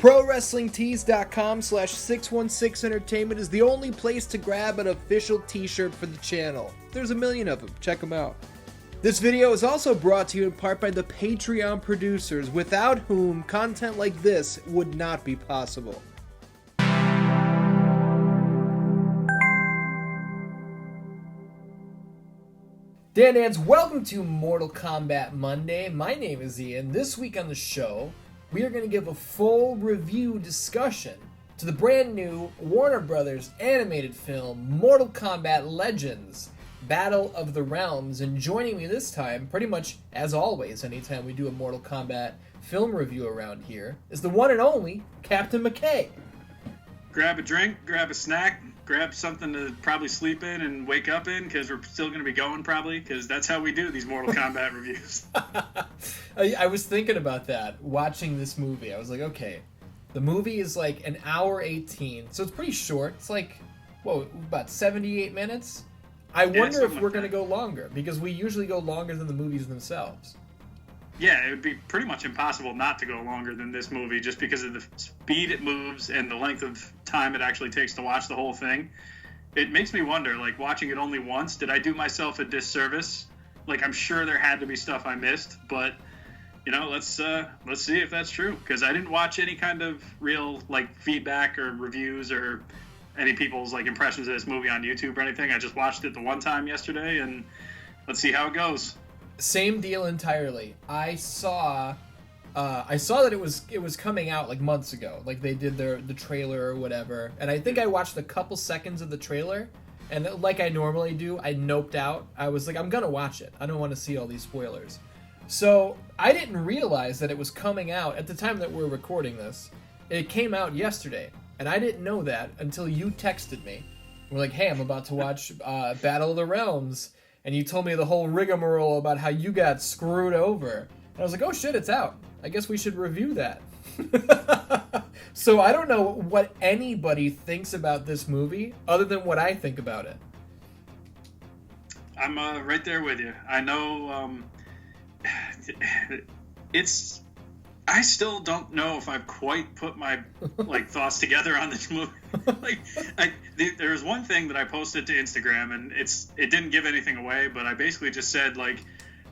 ProWrestlingTees.com/616entertainment is the only place to grab an official t-shirt for the channel. There's a million of them. Check them out. This video is also brought to you in part by the Patreon producers, without whom content like this would not be possible. Dan, welcome to Mortal Kombat Monday. My name is Ian. This week on the show, we are going to give a full review discussion to the brand new Warner Brothers animated film, Mortal Kombat Legends, Battle of the Realms. And joining me this time, pretty much as always, anytime we do a Mortal Kombat film review around here, is the one and only Captain McKay. Grab a drink, grab a snack, grab something to probably sleep in and wake up in, because we're still going to be going probably, because that's how we do these Mortal Kombat reviews. I was thinking about that, watching this movie. I was like, okay, the movie is like an hour 18, so it's pretty short. It's like, about 78 minutes? I wonder if we're going to go longer, because we usually go longer than the movies themselves. Yeah, it would be pretty much impossible not to go longer than this movie, just because of the speed it moves and the length of time it actually takes to watch the whole thing. It makes me wonder, like, watching it only once, did I do myself a disservice? Like, I'm sure there had to be stuff I missed, but, you know, let's see if that's true, because I didn't watch any kind of real, like, feedback or reviews or any people's, like, impressions of this movie on YouTube or anything. I just watched it the one time yesterday, and let's see how it goes. Same deal entirely. I saw that it was coming out like months ago. Like they did the trailer or whatever. And I think I watched a couple seconds of the trailer, and like I normally do, I noped out. I was like, I'm gonna watch it. I don't want to see all these spoilers. So I didn't realize that it was coming out at the time that we're recording this. It came out yesterday, and I didn't know that until you texted me. We're like, hey, I'm about to watch Battle of the Realms. And you told me the whole rigmarole about how you got screwed over. And I was like, oh shit, it's out. I guess we should review that. So I don't know what anybody thinks about this movie other than what I think about it. I'm right there with you. I know I still don't know if I've quite put my thoughts together on this movie. There was one thing that I posted to Instagram, and it didn't give anything away, but I basically just said, like,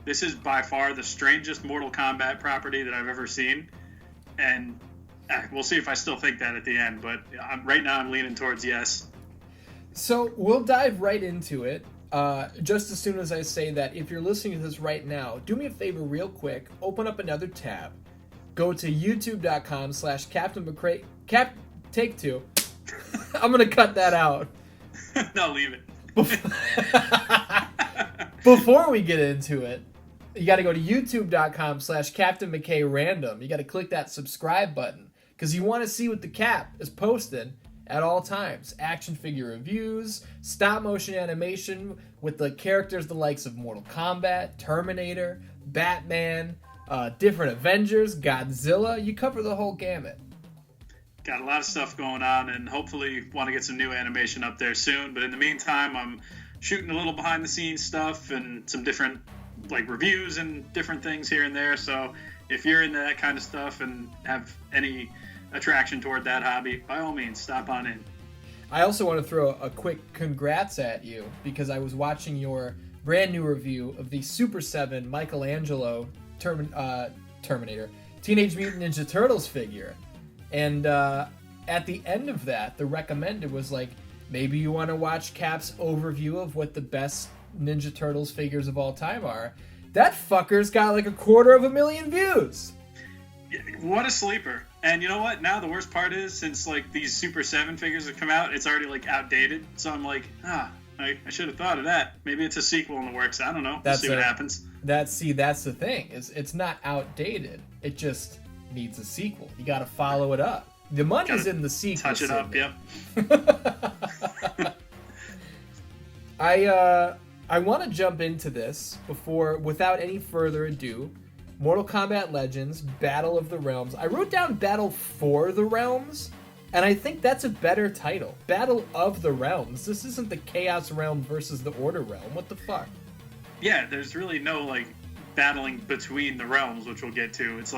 this is by far the strangest Mortal Kombat property that I've ever seen, and we'll see if I still think that at the end, but right now I'm leaning towards yes. So we'll dive right into it. Just as soon as I say that, if you're listening to this right now, do me a favor real quick, open up another tab. Go to youtube.com/CaptainMcKay. Take two. I'm going to cut that out. No, leave it. Before we get into it, you got to go to youtube.com/CaptainMcKayRandom. You got to click that subscribe button, because you want to see what the Cap is posting at all times. Action figure reviews, stop motion animation with the characters the likes of Mortal Kombat, Terminator, Batman, different Avengers, Godzilla. You cover the whole gamut. Got a lot of stuff going on, and hopefully want to get some new animation up there soon. But in the meantime, I'm shooting a little behind the scenes stuff and some different reviews and different things here and there. So if you're into that kind of stuff and have any attraction toward that hobby, by all means, stop on in. I also want to throw a quick congrats at you, because I was watching your brand new review of the Super 7 Michelangelo Terminator Teenage Mutant Ninja Turtles figure, and at the end of that, the recommended was like, maybe you want to watch Cap's overview of what the best Ninja Turtles figures of all time are. That fucker's got like 250,000 views. What a sleeper. And you know what? Now the worst part is, since these Super 7 figures have come out, it's already outdated. So I'm like, I should have thought of that. Maybe it's a sequel in the works. I don't know. We'll see what happens. That's the thing. It's not outdated. It just needs a sequel. You got to follow it up. The money's in the sequel. Touch it up, yep. I want to jump into this without any further ado. Mortal Kombat Legends, Battle of the Realms. I wrote down Battle for the Realms, and I think that's a better title. Battle of the Realms. This isn't the Chaos Realm versus the Order Realm. What the fuck? Yeah, there's really no battling between the realms, which we'll get to. It's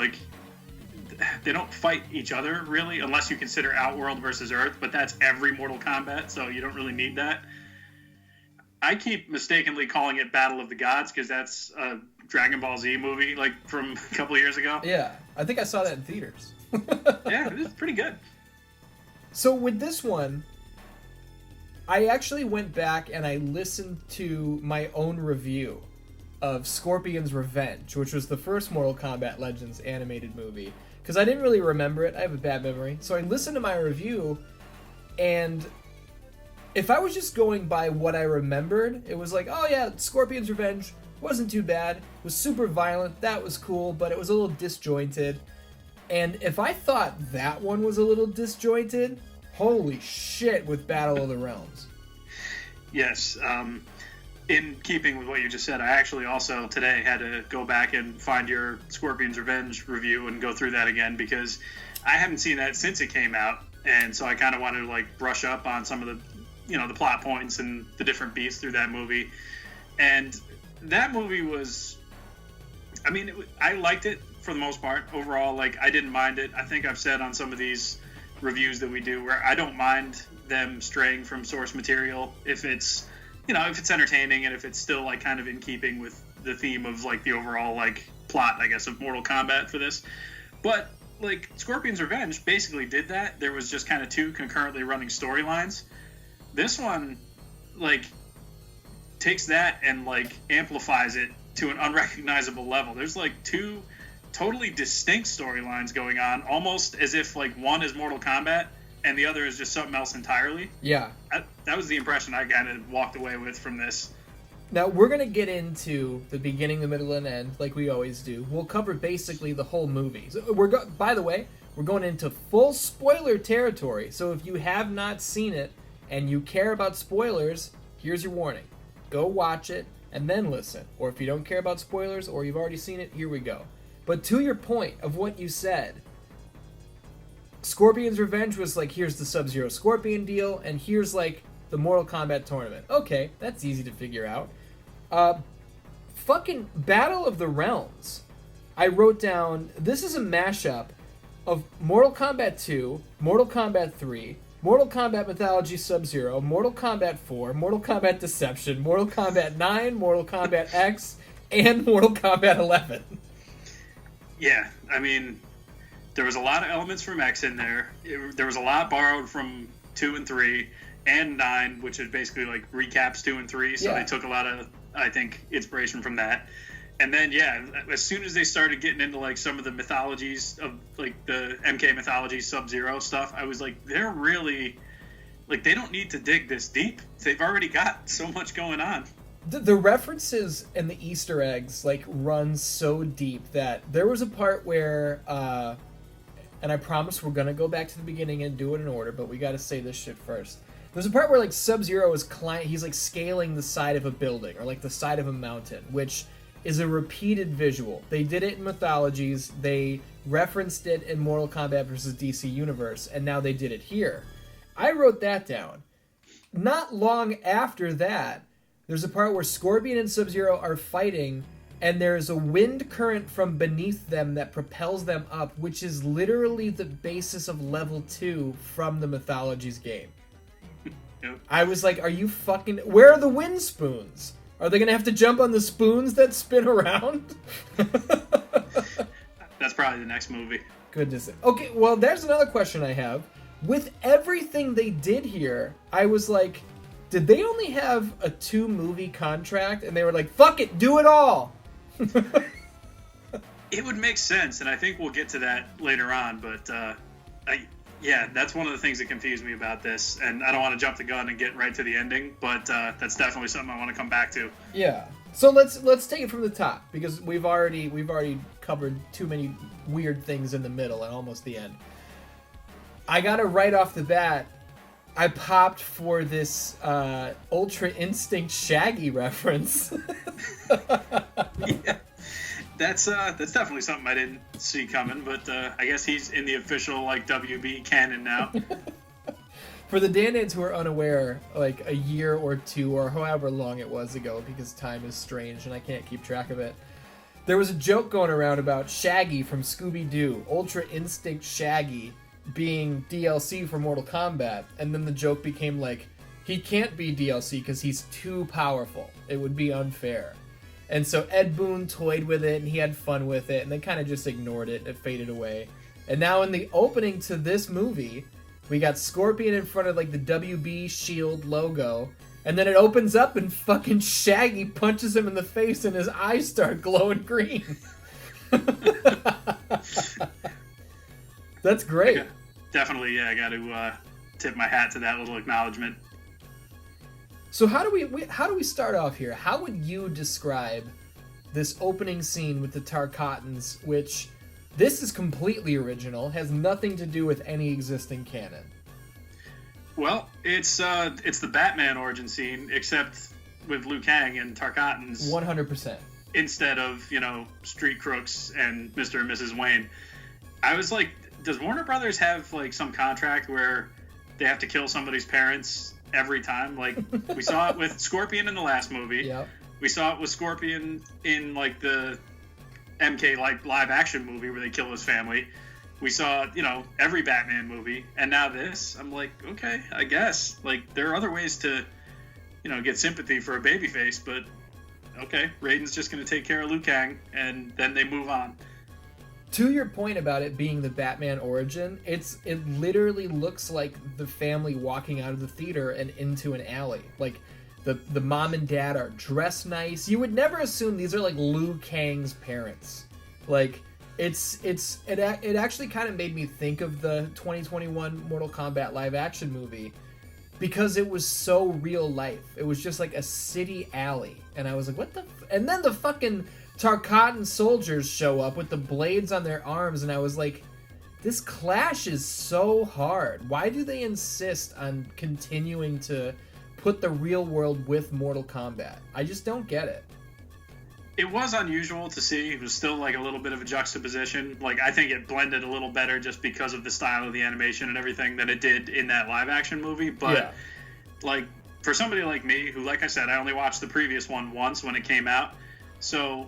they don't fight each other really, unless you consider Outworld versus Earth, but that's every Mortal Kombat, so you don't really need that. I keep mistakenly calling it Battle of the Gods because that's a Dragon Ball Z movie like from a couple of years ago. Yeah, I think I saw that in theaters. Yeah, it was pretty good. So with this one, I actually went back and I listened to my own review of Scorpion's Revenge, which was the first Mortal Kombat Legends animated movie, because I didn't really remember it. I have a bad memory. So I listened to my review, and if I was just going by what I remembered, it was like, oh yeah, Scorpion's Revenge wasn't too bad. It was super violent. That was cool, but it was a little disjointed. And if I thought that one was a little disjointed, holy shit with Battle of the Realms. Yes. In keeping with what you just said, I actually also today had to go back and find your Scorpion's Revenge review and go through that again because I haven't seen that since it came out. And so I kind of wanted to like brush up on some of the, the plot points and the different beats through that movie. And that movie was, I liked it for the most part. Overall, like, I didn't mind it. I think I've said on some of these reviews that we do where I don't mind them straying from source material if it's, if it's entertaining and if it's still, like, kind of in keeping with the theme of, like, the overall, like, plot, I guess, of Mortal Kombat for this. But, like, Scorpion's Revenge basically did that. There was just kind of two concurrently running storylines. This one, like, takes that and, like, amplifies it to an unrecognizable level. There's, like, two totally distinct storylines going on, almost as if, like, one is Mortal Kombat and the other is just something else entirely. Yeah. That was the impression I kind of walked away with from this. Now, we're going to get into the beginning, the middle, and end, like we always do. We'll cover basically the whole movie. So by the way, we're going into full spoiler territory, so if you have not seen it and you care about spoilers, here's your warning. Go watch it and then listen. Or if you don't care about spoilers or you've already seen it, here we go. But to your point of what you said, Scorpion's Revenge was like, here's the Sub-Zero Scorpion deal, and here's like the Mortal Kombat tournament. Okay, that's easy to figure out. Fucking Battle of the Realms. I wrote down, this is a mashup of Mortal Kombat 2, Mortal Kombat 3, Mortal Kombat Mythology Sub-Zero, Mortal Kombat 4, Mortal Kombat Deception, Mortal Kombat 9, Mortal Kombat X, and Mortal Kombat 11. Yeah, there was a lot of elements from X in there. There was a lot borrowed from 2 and 3 and 9, which is basically like recaps 2 and 3. So They took a lot of, I think, inspiration from that. And then, as soon as they started getting into like some of the mythologies of like the MK mythology Sub-Zero stuff, I was like, they're really, like, they don't need to dig this deep. They've already got so much going on. The references and the Easter eggs like run so deep that there was a part where, and I promise we're gonna go back to the beginning and do it in order, but we gotta say this shit first. There's a part where like Sub-Zero is he's like scaling the side of a building or like the side of a mountain, which is a repeated visual. They did it in Mythologies, they referenced it in Mortal Kombat vs. DC Universe, and now they did it here. I wrote that down. Not long after that, there's a part where Scorpion and Sub-Zero are fighting, and there's a wind current from beneath them that propels them up, which is literally the basis of level 2 from the Mythologies game. Yep. I was like, are you fucking... Where are the wind spoons? Are they going to have to jump on the spoons that spin around? That's probably the next movie. Goodness. Okay, well, there's another question I have. With everything they did here, I was like, did they only have a 2-movie contract? And they were like, fuck it, do it all! It would make sense, and I think we'll get to that later on, but that's one of the things that confused me about this, and I don't want to jump the gun and get right to the ending, but that's definitely something I want to come back to. Yeah. So let's take it from the top, because we've already covered too many weird things in the middle and almost the end. I gotta right off the bat, I popped for this Ultra Instinct Shaggy reference. Yeah, that's definitely something I didn't see coming, but I guess he's in the official like WB canon now. For the Dan-Dans who are unaware, like a year or two or however long it was ago, because time is strange and I can't keep track of it, There was a joke going around about Shaggy from Scooby-Doo, Ultra Instinct Shaggy, being DLC for Mortal Kombat, and then the joke became like, he can't be DLC because he's too powerful. It would be unfair. And so Ed Boon toyed with it, and he had fun with it, and they kind of just ignored it. It faded away. And now in the opening to this movie, we got Scorpion in front of like the WB Shield logo, and then it opens up and fucking Shaggy punches him in the face and his eyes start glowing green. That's great. Definitely, yeah, I got to tip my hat to that little acknowledgement. So how do we start off here? How would you describe this opening scene with the Tarkatans, which this is completely original, has nothing to do with any existing canon? Well, it's the Batman origin scene, except with Liu Kang and Tarkatans. 100%. Instead of, street crooks and Mr. and Mrs. Wayne. I was like, does Warner Brothers have like some contract where they have to kill somebody's parents every time? Like, we saw it with Scorpion in the last movie. Yep. We saw it with Scorpion in like the MK like live action movie where they kill his family. We saw, every Batman movie, and now this. I'm like, okay, I guess. Like, there are other ways to, get sympathy for a babyface, but okay, Raiden's just going to take care of Liu Kang, and then they move on. To your point about it being the Batman origin, it literally looks like the family walking out of the theater and into an alley. Like, the mom and dad are dressed nice. You would never assume these are like Liu Kang's parents. Like, it actually kind of made me think of the 2021 Mortal Kombat live action movie because it was so real life. It was just like a city alley, and I was like, what the and then the fucking Tarkatan soldiers show up with the blades on their arms, and I was like, this clash is so hard. Why do they insist on continuing to put the real world with Mortal Kombat? I just don't get it. It was unusual to see. It was still like a little bit of a juxtaposition. Like, I think it blended a little better just because of the style of the animation and everything than it did in that live action movie. But like, for somebody like me, who, like I said, I only watched the previous one once when it came out. So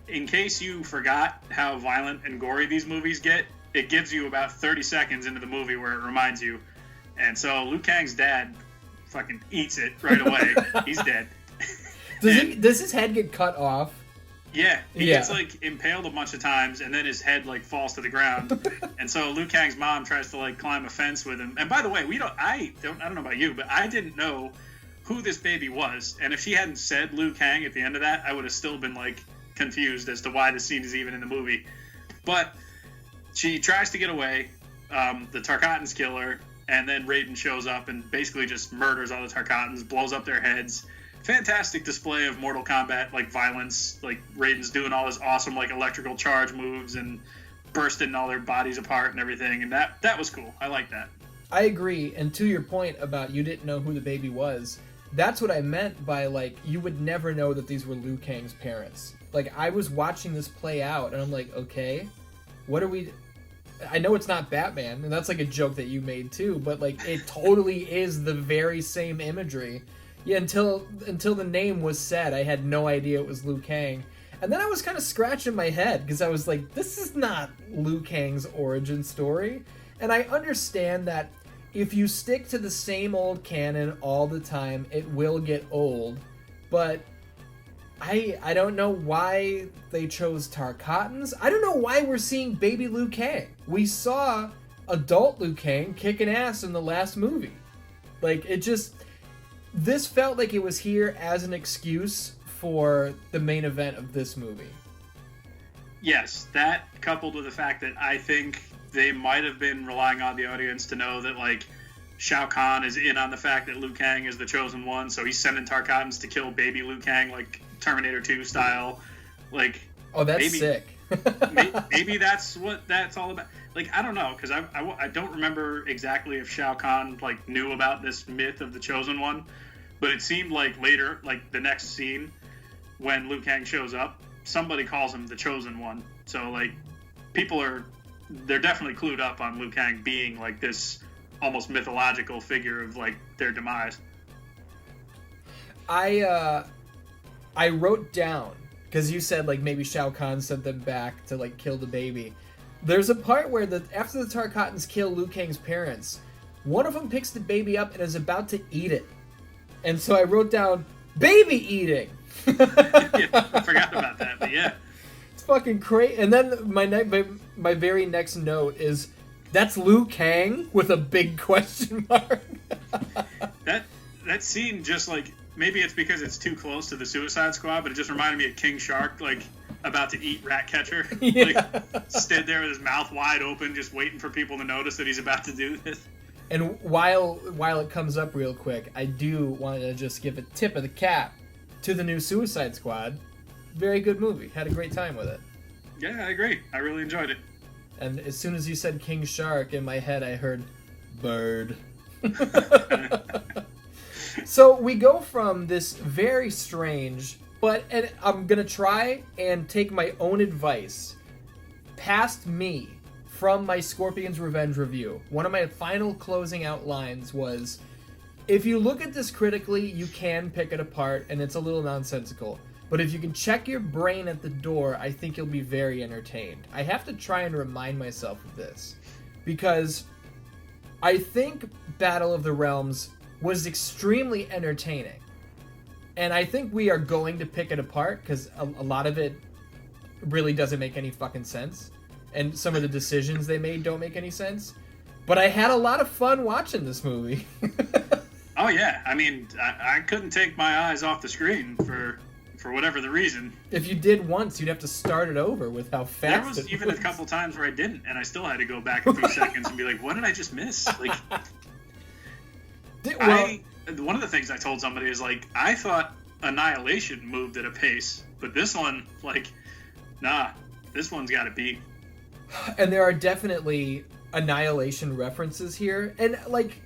in case you forgot how violent and gory these movies get, it gives you about 30 seconds into the movie where it reminds you. And so Liu Kang's dad fucking eats it right away. He's dead. Does his head get cut off? Yeah, he gets like impaled a bunch of times, and then his head like falls to the ground. And so Liu Kang's mom tries to like climb a fence with him. And by the way, I don't know about you, but I didn't know who this baby was. And if she hadn't said Liu Kang at the end of that, I would have still been like confused as to why the scene is even in the movie. But she tries to get away. The Tarkatans kill her, and then Raiden shows up and basically just murders all the Tarkatans, blows up their heads. Fantastic display of Mortal Kombat, like, violence. Like, Raiden's doing all his awesome, like, electrical charge moves and bursting all their bodies apart and everything, and that was cool. I like that. I agree, and to your point about you didn't know who the baby was, that's what I meant by, like, you would never know that these were Liu Kang's parents. Like, I was watching this play out, and I'm like, okay, what are we... I know it's not Batman, and that's, like, a joke that you made, too, but, like, it totally is the very same imagery. Yeah, until the name was said, I had no idea it was Liu Kang. And then I was kind of scratching my head, because I was like, this is not Liu Kang's origin story. And I understand that if you stick to the same old canon all the time, it will get old. But I don't know why they chose Tarkatans. I don't know why we're seeing baby Liu Kang. We saw adult Liu Kang kicking ass in the last movie. Like, it just... This felt like it was here as an excuse for the main event of this movie. Yes, that coupled with the fact that I think they might have been relying on the audience to know that, like, Shao Khan is in on the fact that Liu Kang is the chosen one, so he's sending Tarkatans to kill baby Liu Kang, like Terminator 2 style. Like, oh, that's maybe, sick. maybe that's what that's all about. Like, I don't know, because I don't remember exactly if Shao Kahn, like, knew about this myth of the chosen one. But it seemed like later, like the next scene, when Liu Kang shows up, somebody calls him the Chosen One. So, like, they're definitely clued up on Liu Kang being, like, this almost mythological figure of, like, their demise. I wrote down, because you said like maybe Shao Khan sent them back to like kill the baby. There's a part where after the Tarkatans kill Liu Kang's parents, one of them picks the baby up and is about to eat it. And so I wrote down, baby eating! Yeah, I forgot about that, but yeah. It's fucking crazy. And then my very next note is, that's Liu Kang with a big question mark. That scene just like, maybe it's because it's too close to the Suicide Squad, but it just reminded me of King Shark, like, about to eat Ratcatcher. Yeah. Like, stood there with his mouth wide open, just waiting for people to notice that he's about to do this. And while it comes up real quick, I do want to just give a tip of the cap to the new Suicide Squad. Very good movie. Had a great time with it. Yeah, I agree. I really enjoyed it. And as soon as you said King Shark, in my head I heard bird. So we go from this very strange, and I'm going to try and take my own advice past me from my Scorpion's Revenge review. One of my final closing out lines was, if you look at this critically, you can pick it apart, and it's a little nonsensical. But if you can check your brain at the door, I think you'll be very entertained. I have to try and remind myself of this, because I think Battle of the Realms was extremely entertaining. And I think we are going to pick it apart, because a lot of it really doesn't make any fucking sense. And some of the decisions they made don't make any sense. But I had a lot of fun watching this movie. Oh, yeah. I mean, I couldn't take my eyes off the screen for whatever the reason. If you did once, you'd have to start it over with how fast there was even a couple times where I didn't, and I still had to go back a few seconds and be like, what did I just miss? Like, one of the things I told somebody is, like, I thought Annihilation moved at a pace, but this one, like, nah, this one's got to beat. And there are definitely Annihilation references here, and, like,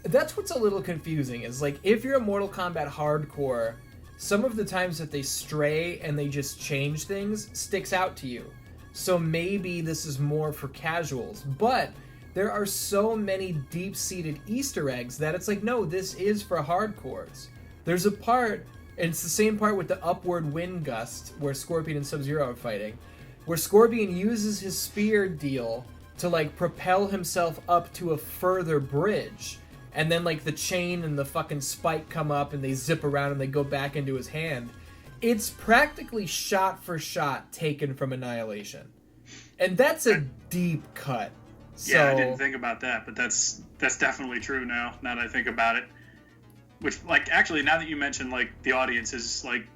that's what's a little confusing, is, like, if you're a Mortal Kombat hardcore, some of the times that they stray and they just change things sticks out to you. So maybe this is more for casuals, but there are so many deep-seated Easter eggs that it's like, no, this is for hardcores. There's a part, and it's the same part with the upward wind gust where Scorpion and Sub-Zero are fighting, where Scorpion uses his spear deal to, like, propel himself up to a further bridge. And then, like, the chain and the fucking spike come up and they zip around and they go back into his hand. It's practically shot for shot taken from Annihilation. And that's a deep cut. Yeah, I didn't think about that, but that's definitely true now that I think about it. Which, like, actually, now that you mention, like, the audience is, like,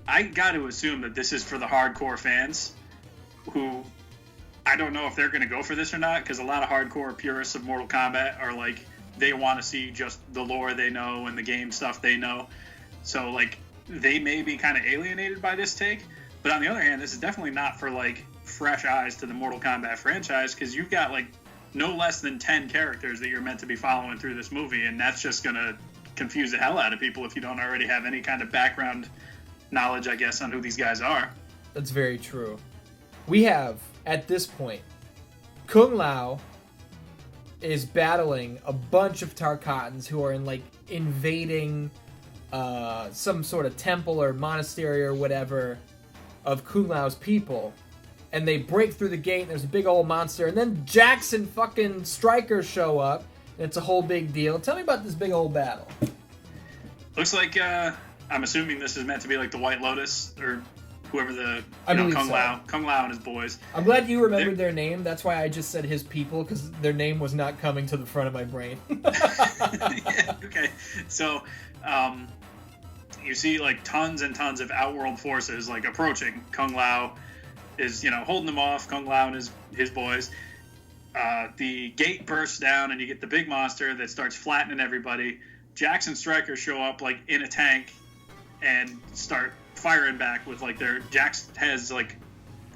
I got to assume that this is for the hardcore fans who, I don't know if they're going to go for this or not, because a lot of hardcore purists of Mortal Kombat are, like, they want to see just the lore they know and the game stuff they know. So, like, they may be kind of alienated by this take. But on the other hand, this is definitely not for, like, fresh eyes to the Mortal Kombat franchise, because you've got, like, no less than 10 characters that you're meant to be following through this movie, and that's just going to confuse the hell out of people if you don't already have any kind of background knowledge, I guess, on who these guys are. That's very true. We have, at this point, Kung Lao is battling a bunch of Tarkatans who are in, like, invading some sort of temple or monastery or whatever of Kung Lao's people. And they break through the gate, and there's a big old monster, and then Jackson fucking Stryker show up, and it's a whole big deal. Tell me about this big old battle. Looks like, I'm assuming this is meant to be like the White Lotus, or whoever Kung Lao and his boys. I'm glad you remembered their name. That's why I just said his people, because their name was not coming to the front of my brain. Yeah, okay. So, you see, like, tons and tons of Outworld forces, like, approaching. Kung Lao is, holding them off, Kung Lao and his boys. The gate bursts down, and you get the big monster that starts flattening everybody. Jackson Stryker show up, like, in a tank and start firing back with, like, Jax has, like,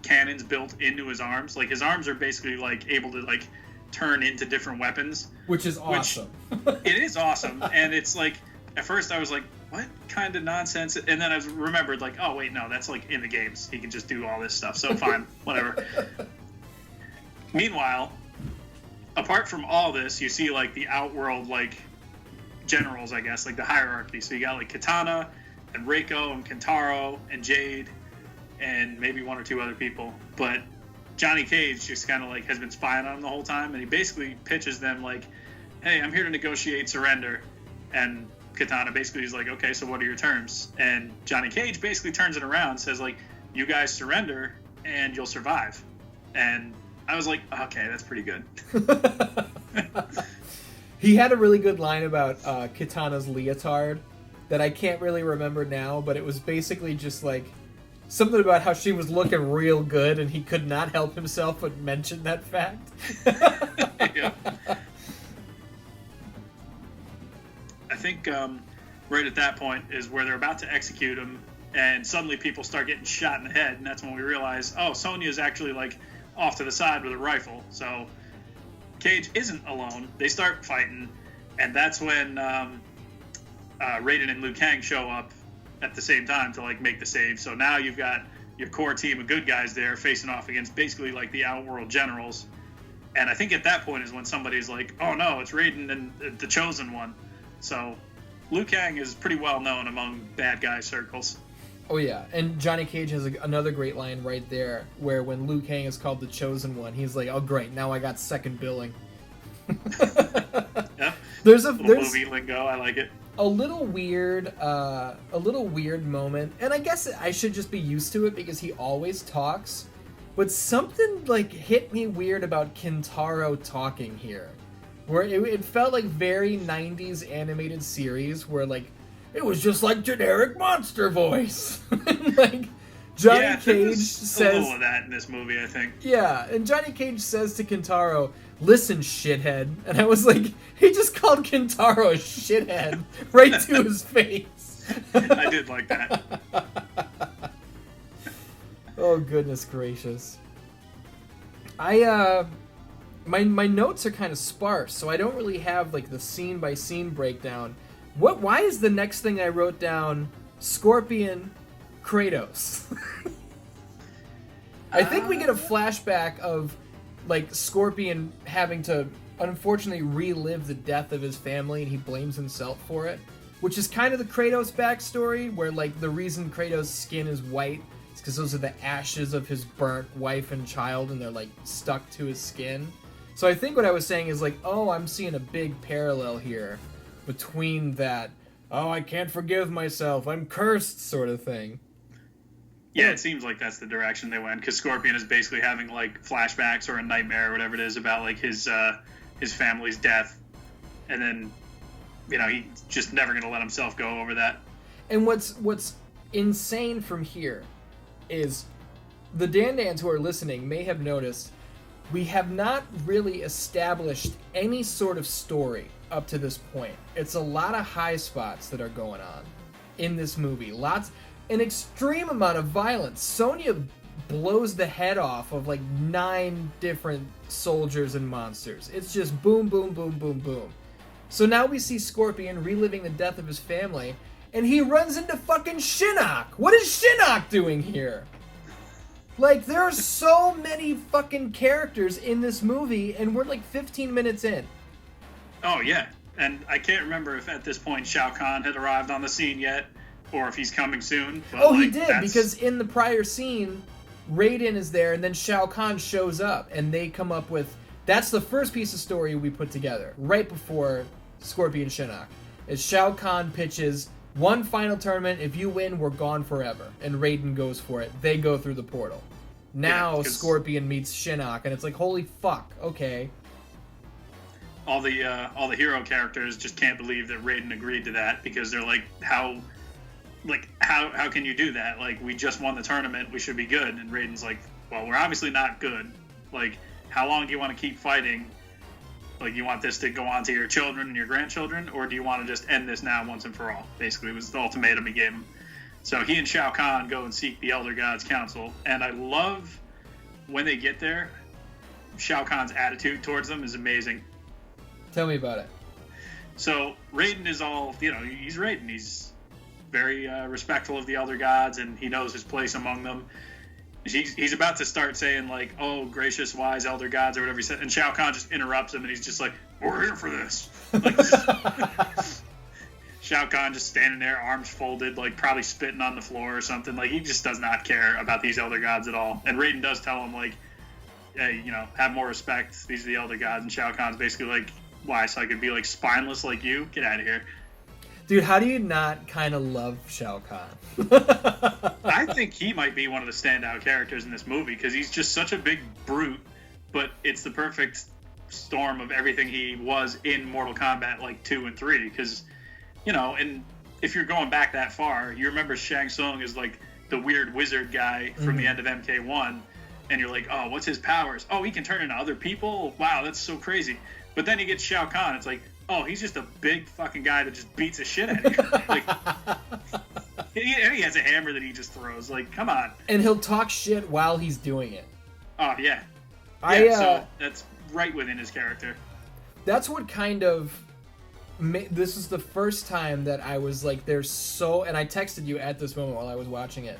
cannons built into his arms. Like, his arms are basically, like, able to, like, turn into different weapons. Which is awesome. It is awesome. And it's, like, at first I was like, what kind of nonsense? And then I remembered, like, oh, wait, no, that's, like, in the games. He can just do all this stuff. So, fine, whatever. Meanwhile, apart from all this, you see, like, the Outworld, like, generals, I guess, like, the hierarchy. So you got, like, Katana, and Reiko and Kentaro and Jade and maybe one or two other people. But Johnny Cage just kind of like has been spying on them the whole time, and he basically pitches them like, hey, I'm here to negotiate surrender. And Katana basically is like, okay, so what are your terms? And Johnny Cage basically turns it around and says like, you guys surrender and you'll survive. And I was like, okay, that's pretty good. He had a really good line about Katana's leotard that I can't really remember now, but it was basically just like something about how she was looking real good and he could not help himself but mention that fact. Yeah. I think right at that point is where they're about to execute him, and suddenly people start getting shot in the head, and that's when we realize, oh, Sonya is actually like off to the side with a rifle. So Cage isn't alone. They start fighting, and that's when Raiden and Kang show up at the same time to like make the save. So now you've got your core team of good guys there facing off against basically like the Outworld generals. And I think at that point is when somebody's like, oh no, it's Raiden and the Chosen One. So Liu Kang is pretty well known among bad guy circles. Oh yeah, and Johnny Cage has another great line right there, where when Liu Kang is called the Chosen One, he's like, "Oh great, now I got second billing." Yeah, there's movie lingo. I like it. A little weird moment, and I guess I should just be used to it because he always talks. But something like hit me weird about Kentaro talking here, where it felt like very 90s animated series where like. It was just like generic monster voice. Like Johnny Cage says a little of that in this movie, I think. Yeah, and Johnny Cage says to Kentaro, "Listen, shithead." And I was like, he just called Kentaro a shithead right to his face. I did like that. Oh goodness gracious. My notes are kind of sparse, so I don't really have like the scene by scene breakdown. Why is the next thing I wrote down Scorpion Kratos? I think we get a flashback of like Scorpion having to unfortunately relive the death of his family, and he blames himself for it, which is kind of the Kratos backstory, where like the reason Kratos' skin is white is because those are the ashes of his burnt wife and child, and they're like stuck to his skin. So I think what I was saying is like, oh, I'm seeing a big parallel here between that, oh, I can't forgive myself, I'm cursed sort of thing. Yeah, it seems like that's the direction they went, because Scorpion is basically having like flashbacks or a nightmare or whatever it is about like his family's death, and then he's just never gonna let himself go over that. And what's insane from here is the Dan-Dans who are listening may have noticed we have not really established any sort of story up to this point. It's a lot of high spots that are going on in this movie. An extreme amount of violence. Sonya blows the head off of like 9 different soldiers and monsters. It's just boom, boom, boom, boom, boom. So now we see Scorpion reliving the death of his family, and he runs into fucking Shinnok. What is Shinnok doing here? Like, there are so many fucking characters in this movie, and we're like 15 minutes in. Oh, yeah. And I can't remember if at this point Shao Khan had arrived on the scene yet, or if he's coming soon. But he did, because in the prior scene, Raiden is there, and then Shao Khan shows up, and they come up with... That's the first piece of story we put together, right before Scorpion Shinnok, is Shao Khan pitches, one final tournament, if you win, we're gone forever. And Raiden goes for it. They go through the portal. Now Scorpion meets Shinnok, and it's like, holy fuck, okay. All the hero characters just can't believe that Raiden agreed to that, because they're like, how can you do that? Like, we just won the tournament, we should be good. And Raiden's like, well, we're obviously not good. Like, how long do you want to keep fighting? Like, you want this to go on to your children and your grandchildren, or do you want to just end this now once and for all? Basically, was the ultimatum he gave him. So he and Shao Kahn go and seek the Elder Gods' counsel, and I love when they get there, Shao Kahn's attitude towards them is amazing. Tell me about it. So Raiden is all, he's Raiden. He's very respectful of the Elder Gods, and he knows his place among them. He's about to start saying, like, oh, gracious, wise Elder Gods, or whatever he said, and Shao Kahn just interrupts him, and he's just like, we're here for this. Like, Shao Kahn just standing there, arms folded, like probably spitting on the floor or something. Like, he just does not care about these elder gods at all. And Raiden does tell him, like, hey, have more respect. These are the elder gods. And Shao Kahn's basically like, why? So I could be like spineless like you? Get out of here. Dude, how do you not kind of love Shao Kahn? I think he might be one of the standout characters in this movie because he's just such a big brute, but it's the perfect storm of everything he was in Mortal Kombat like 2 and 3 because, and if you're going back that far, you remember Shang Tsung is like the weird wizard guy from the end of MK1, and you're like, oh, what's his powers? Oh, he can turn into other people? Wow, that's so crazy. But then you get Shao Kahn, it's like, oh, he's just a big fucking guy that just beats the shit out of you. Like, and he has a hammer that he just throws. Like, come on. And he'll talk shit while he's doing it. Oh, yeah. So that's right within his character. That's what kind of... This is the first time that I was like, there's so... And I texted you at this moment while I was watching it.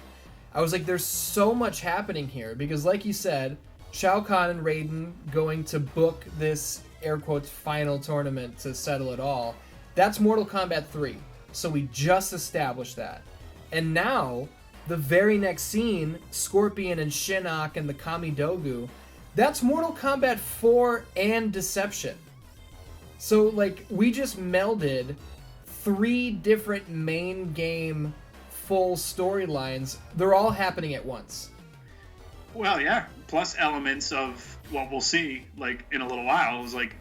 I was like, there's so much happening here. Because like you said, Shao Kahn and Raiden going to book this, air quotes, final tournament to settle it all. That's Mortal Kombat 3. So we just established that. And now, the very next scene, Scorpion and Shinnok and the Kamidogu, that's Mortal Kombat 4 and Deception. So, like, we just melded 3 different main game full storylines. They're all happening at once. Well, yeah. Plus elements of what we'll see, like, in a little while is, like,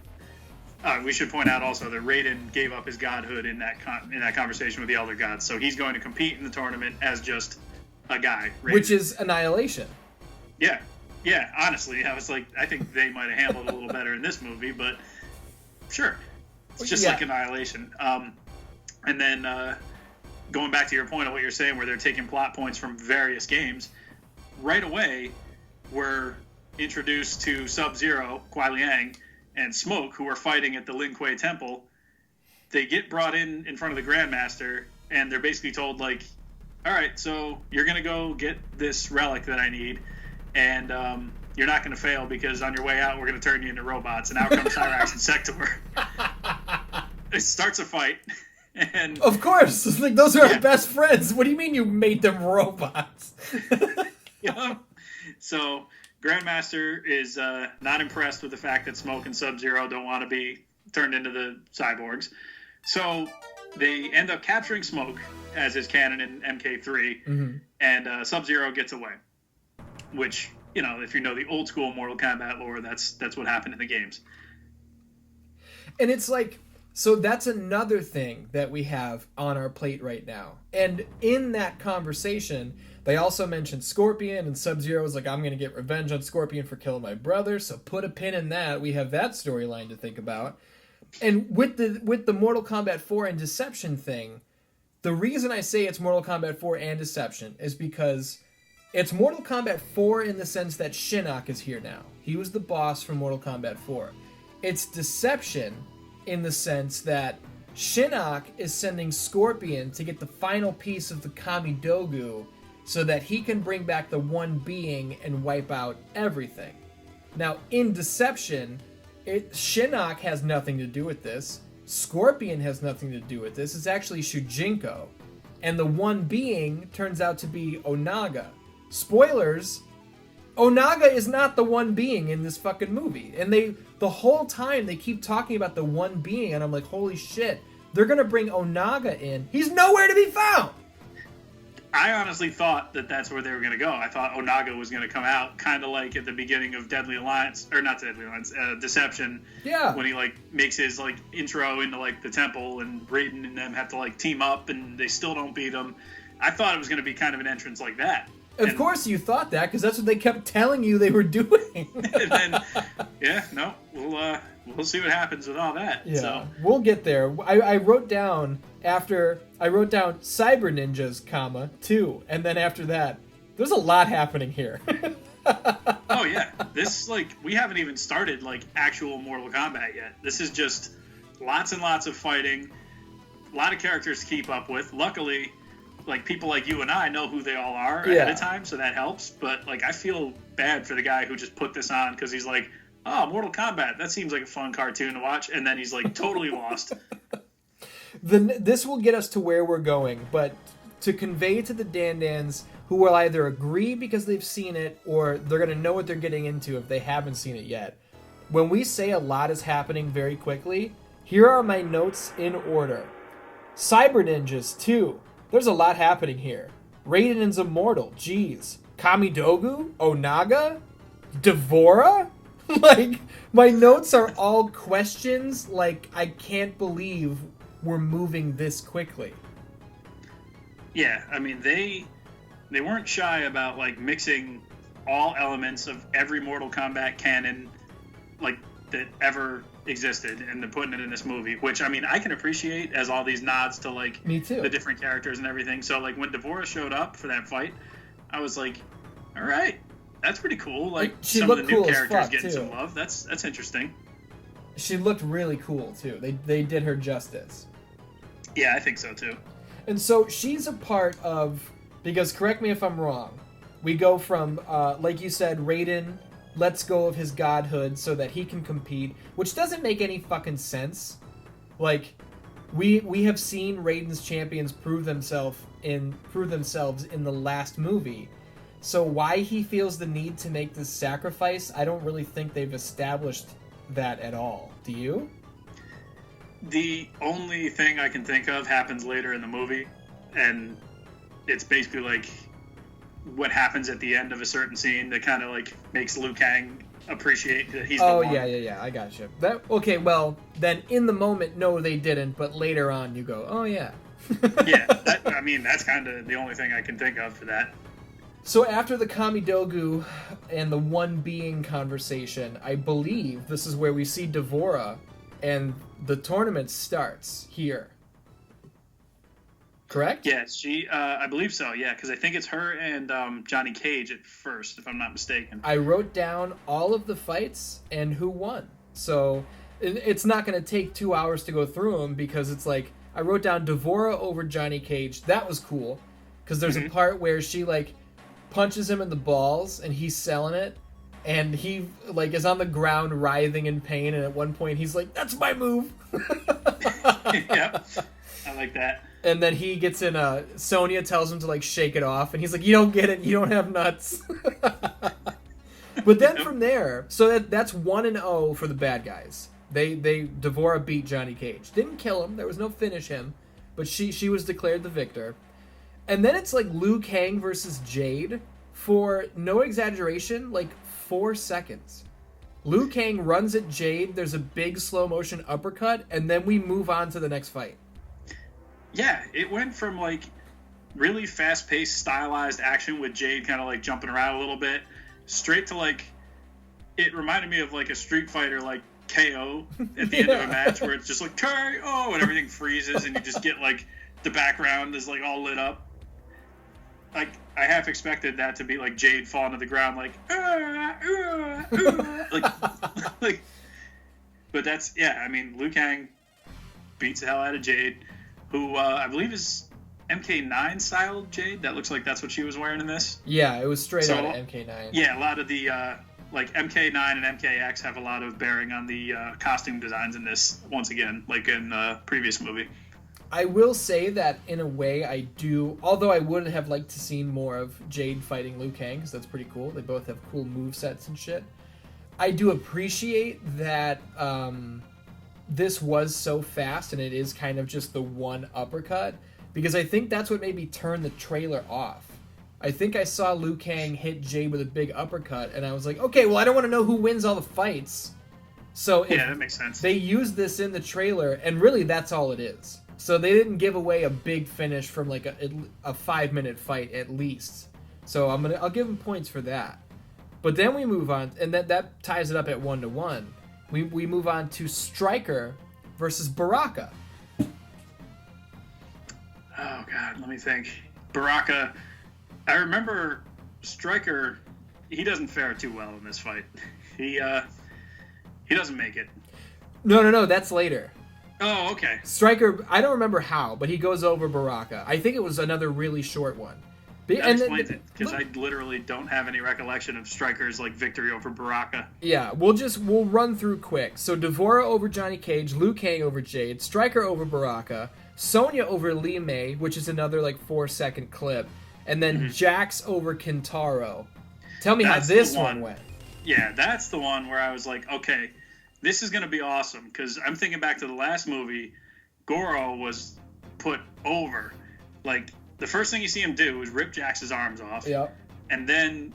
we should point out also that Raiden gave up his godhood in that conversation with the Elder Gods, so he's going to compete in the tournament as just a guy. Raiden. Which is Annihilation. Yeah. Yeah, honestly, I was like, I think they might have handled it a little better in this movie, but sure. It's just like Annihilation. And then going back to your point of what you're saying, where they're taking plot points from various games, right away we're introduced to Sub-Zero, Kuai Liang, and Smoke, who are fighting at the Lin Kuei Temple. They get brought in front of the Grandmaster, and they're basically told, like, all right, so you're going to go get this relic that I need, and you're not going to fail because on your way out, we're going to turn you into robots. And out comes Cyrax and Sektor. It starts a fight. And of course. It's like, those are our best friends. What do you mean you made them robots? So Grandmaster is not impressed with the fact that Smoke and Sub-Zero don't want to be turned into the cyborgs. So they end up capturing Smoke, as is canon in MK3, and Sub-Zero gets away. Which, if you know the old school Mortal Kombat lore, that's what happened in the games. And it's like, so that's another thing that we have on our plate right now. And in that conversation, they also mentioned Scorpion, and Sub-Zero was like, I'm going to get revenge on Scorpion for killing my brother, so put a pin in that. We have that storyline to think about. And with the Mortal Kombat 4 and Deception thing, the reason I say it's Mortal Kombat 4 and Deception is because it's Mortal Kombat 4 in the sense that Shinnok is here now. He was the boss from Mortal Kombat 4. It's Deception in the sense that Shinnok is sending Scorpion to get the final piece of the Kamidogu so that he can bring back the one being and wipe out everything. Now, in Deception, Shinnok has nothing to do with this. Scorpion has nothing to do with this. It's actually Shujinko. And the one being turns out to be Onaga. Spoilers, Onaga is not the one being in this fucking movie. And the whole time they keep talking about the one being, and I'm like, holy shit, they're gonna bring Onaga in. He's nowhere to be found! I honestly thought that that's where they were gonna go. I thought Onaga was gonna come out, kind of like at the beginning of Deadly Alliance, or not Deadly Alliance, Deception. Yeah. When he makes his intro into the temple, and Raiden and them have to team up, and they still don't beat him. I thought it was gonna be kind of an entrance like that. Of course you thought that, because that's what they kept telling you they were doing. And then, we'll see what happens with all that. Yeah, so. We'll get there. I wrote down Cyber Ninjas, 2, and then after that, there's a lot happening here. Oh yeah, this we haven't even started actual Mortal Kombat yet. This is just lots and lots of fighting, a lot of characters to keep up with. Luckily, people like you and I know who they all are ahead of time, so that helps. But I feel bad for the guy who just put this on because he's like, oh, Mortal Kombat, that seems like a fun cartoon to watch, and then he's totally lost. This will get us to where we're going, but to convey to the Dandans who will either agree because they've seen it or they're going to know what they're getting into if they haven't seen it yet. When we say a lot is happening very quickly, here are my notes in order. Cyber Ninjas 2. There's a lot happening here. Raiden is immortal. Jeez. Kamidogu? Onaga? Devora? Like, my notes are all questions. Like, I can't believe we're moving this quickly. Yeah, I mean, they weren't shy about, like, mixing all elements of every Mortal Kombat canon, like, that ever existed, and then putting it in this movie, which, I mean, I can appreciate as all these nods to, like, Me too. the different characters and everything. So, like, when Devora showed up for that fight, I was like, all right, that's pretty cool. Like, she some of the looked new cool as characters fuck, getting too. some love. That's interesting. She looked really cool, too. They did her justice. Yeah, I think so, too. And so she's a part of, because correct me if I'm wrong, we go from, like you said, Raiden lets go of his godhood so that he can compete, which doesn't make any fucking sense. Like, we have seen Raiden's champions prove themselves in the last movie. So why he feels the need to make this sacrifice, I don't really think they've established that at all. Do you? The only thing I can think of happens later in the movie, and it's basically like what happens at the end of a certain scene that kind of like makes Liu Kang appreciate that he's the one. Yeah, I got you. Okay, well, then in the moment, no, they didn't, but later on you go, oh yeah. Yeah, I mean, that's kind of the only thing I can think of for that. So after the Kamidogu and the one being conversation, I believe this is where we see Devora, and the tournament starts here. Correct? Yeah, I believe so, yeah, because I think it's her and Johnny Cage at first, if I'm not mistaken. I wrote down all of the fights and who won. So it's not going to take 2 hours to go through them because it's like, I wrote down Devora over Johnny Cage. That was cool because there's a part where she like punches him in the balls and he's selling it. And he like is on the ground writhing in pain. And at one point he's like, that's my move. Yeah, I like that. And then he gets in Sonia tells him to like shake it off, and he's like, "You don't get it. You don't have nuts." But then from there, so that's 1-0 for the bad guys. Devora beat Johnny Cage. Didn't kill him. There was no finish him, but she was declared the victor. And then it's like Liu Kang versus Jade for no exaggeration, like 4 seconds. Liu Kang runs at Jade. There's a big slow motion uppercut, and then we move on to the next fight. Yeah, it went from like really fast-paced, stylized action with Jade kind of like jumping around a little bit, straight to like, it reminded me of like a Street Fighter like KO at the end of a match where it's just like KO and everything freezes and you just get like the background is like all lit up. Like I half expected that to be like Jade falling to the ground like like, but that's I mean Liu Kang beats the hell out of Jade, who I believe is MK9 styled Jade. That looks like that's what she was wearing in this. Yeah, it was straight out of MK9. Yeah, a lot of the like MK9 and MKX have a lot of bearing on the costume designs in this. Once again, like in the previous movie. I will say that in a way I do, although I would have liked to see more of Jade fighting Liu Kang, because that's pretty cool. They both have cool movesets and shit. I do appreciate that this was so fast and it is kind of just the one uppercut, because I think that's what made me turn the trailer off. I think I saw Liu Kang hit Jade with a big uppercut and I was like, okay, well I don't want to know who wins all the fights. So yeah, that makes sense. They used this in the trailer and really that's all it is. So they didn't give away a big finish from like a 5-minute fight at least. So I'll give them points for that. But then we move on, and that ties it up at 1-1. We move on to Stryker versus Baraka. Oh God, let me think. Baraka. I remember Stryker. He doesn't fare too well in this fight. He doesn't make it. No, that's later. Oh, okay. Stryker, I don't remember how, but he goes over Baraka. I think it was another really short one. That explains it, because I literally don't have any recollection of Stryker's like victory over Baraka. Yeah, we'll run through quick. So Devora over Johnny Cage, Liu Kang over Jade, Stryker over Baraka, Sonya over Li Mei, which is another like 4-second clip, and then Jax over Kintaro. Tell me how this one went. Yeah, that's the one where I was like, okay, this is going to be awesome, because I'm thinking back to the last movie, Goro was put over. Like, the first thing you see him do is rip Jax's arms off. Yep. And then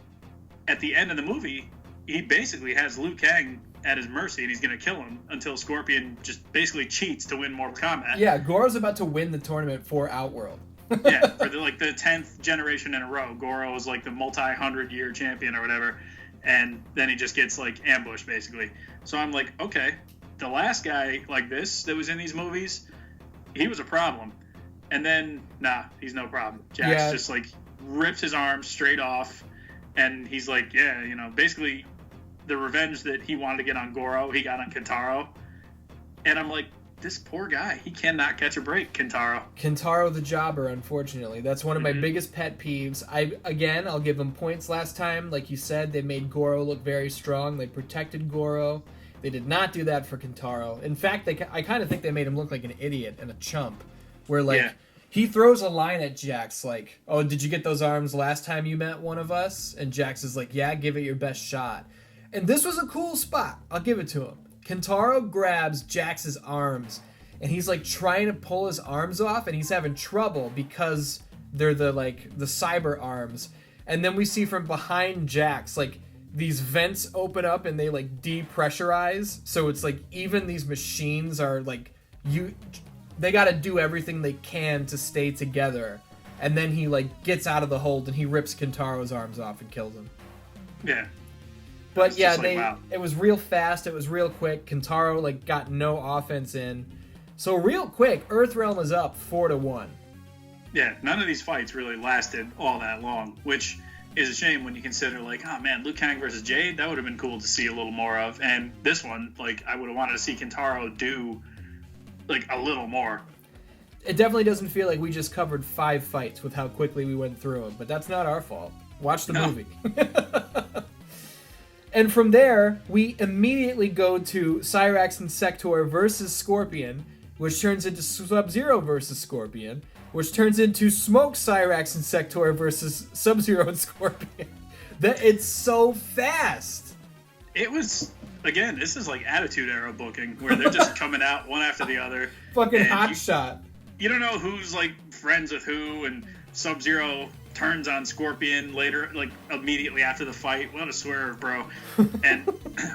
at the end of the movie, he basically has Liu Kang at his mercy, and he's going to kill him until Scorpion just basically cheats to win Mortal Kombat. Yeah, Goro's about to win the tournament for Outworld. Yeah, for the 10th generation in a row. Goro is like the multi-100-year champion or whatever, and then he just gets like ambushed basically. So I'm like, okay, the last guy like this that was in these movies, he was a problem. And then, nah, he's no problem. Jax just, like, rips his arm straight off, and he's like, yeah, you know, basically the revenge that he wanted to get on Goro, he got on Kintaro. And I'm like, this poor guy, he cannot catch a break, Kintaro. Kintaro the jobber, unfortunately. That's one of my biggest pet peeves. I'll give him points last time. Like you said, they made Goro look very strong. They protected Goro. They did not do that for Kintaro. In fact, I kind of think they made him look like an idiot and a chump. Where, like, he throws a line at Jax, like, oh, did you get those arms last time you met one of us? And Jax is like, yeah, give it your best shot. And this was a cool spot. I'll give it to him. Kintaro grabs Jax's arms, and he's, like, trying to pull his arms off, and he's having trouble because they're the cyber arms. And then we see from behind Jax, like, these vents open up, and they, like, depressurize. So it's, like, even these machines are, like, they got to do everything they can to stay together. And then he, like, gets out of the hold and he rips Kintaro's arms off and kills him. Yeah. But yeah, it was real fast. It was real quick. Kintaro, like, got no offense in. So real quick, Earthrealm is up 4-1. Yeah, none of these fights really lasted all that long, which is a shame when you consider, like, oh man, Liu Kang versus Jade, that would have been cool to see a little more of. And this one, like, I would have wanted to see Kintaro do, like, a little more. It definitely doesn't feel like we just covered 5 fights with how quickly we went through them, but that's not our fault. Watch the movie. And from there, we immediately go to Cyrax and Sektor versus Scorpion, which turns into Sub-Zero versus Scorpion, which turns into Smoke Cyrax and Sektor versus Sub-Zero and Scorpion. It's so fast. It was... Again, this is like Attitude Era booking, where they're just coming out one after the other. Fucking hot shot. You don't know who's, like, friends with who, and Sub-Zero turns on Scorpion later, like, immediately after the fight. What a swerve, bro. And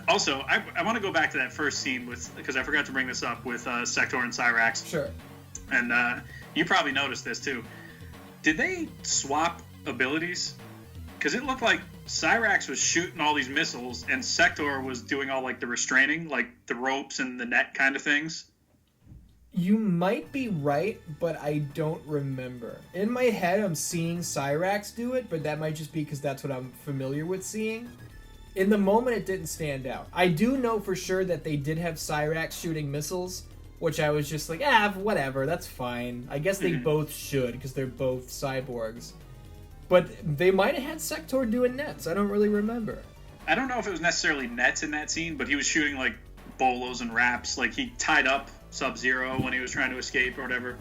also, I want to go back to that first scene because I forgot to bring this up with Sektor and Cyrax. Sure. And you probably noticed this, too. Did they swap abilities? Because it looked like Cyrax was shooting all these missiles, and Sektor was doing all, like, the restraining, like the ropes and the net kind of things. You might be right, but I don't remember. In my head, I'm seeing Cyrax do it, but that might just be because that's what I'm familiar with seeing. In the moment, it didn't stand out. I do know for sure that they did have Cyrax shooting missiles, which I was just like, whatever, that's fine. I guess they both should, because they're both cyborgs. But they might have had Sektor doing nets. I don't really remember. I don't know if it was necessarily nets in that scene, but he was shooting, like, bolos and wraps. Like, he tied up Sub-Zero when he was trying to escape or whatever.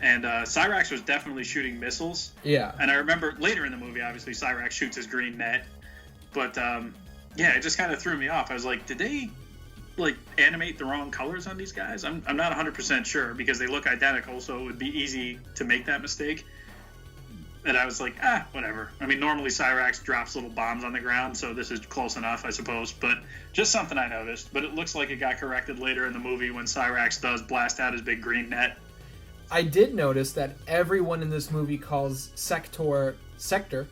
And Cyrax was definitely shooting missiles. Yeah. And I remember later in the movie, obviously, Cyrax shoots his green net. But, yeah, it just kind of threw me off. I was like, did they, like, animate the wrong colors on these guys? I'm not 100% sure, because they look identical, so it would be easy to make that mistake. And I was like, whatever. I mean, normally Cyrax drops little bombs on the ground, so this is close enough, I suppose. But just something I noticed. But it looks like it got corrected later in the movie when Cyrax does blast out his big green net. I did notice that everyone in this movie calls Sektor Sektor.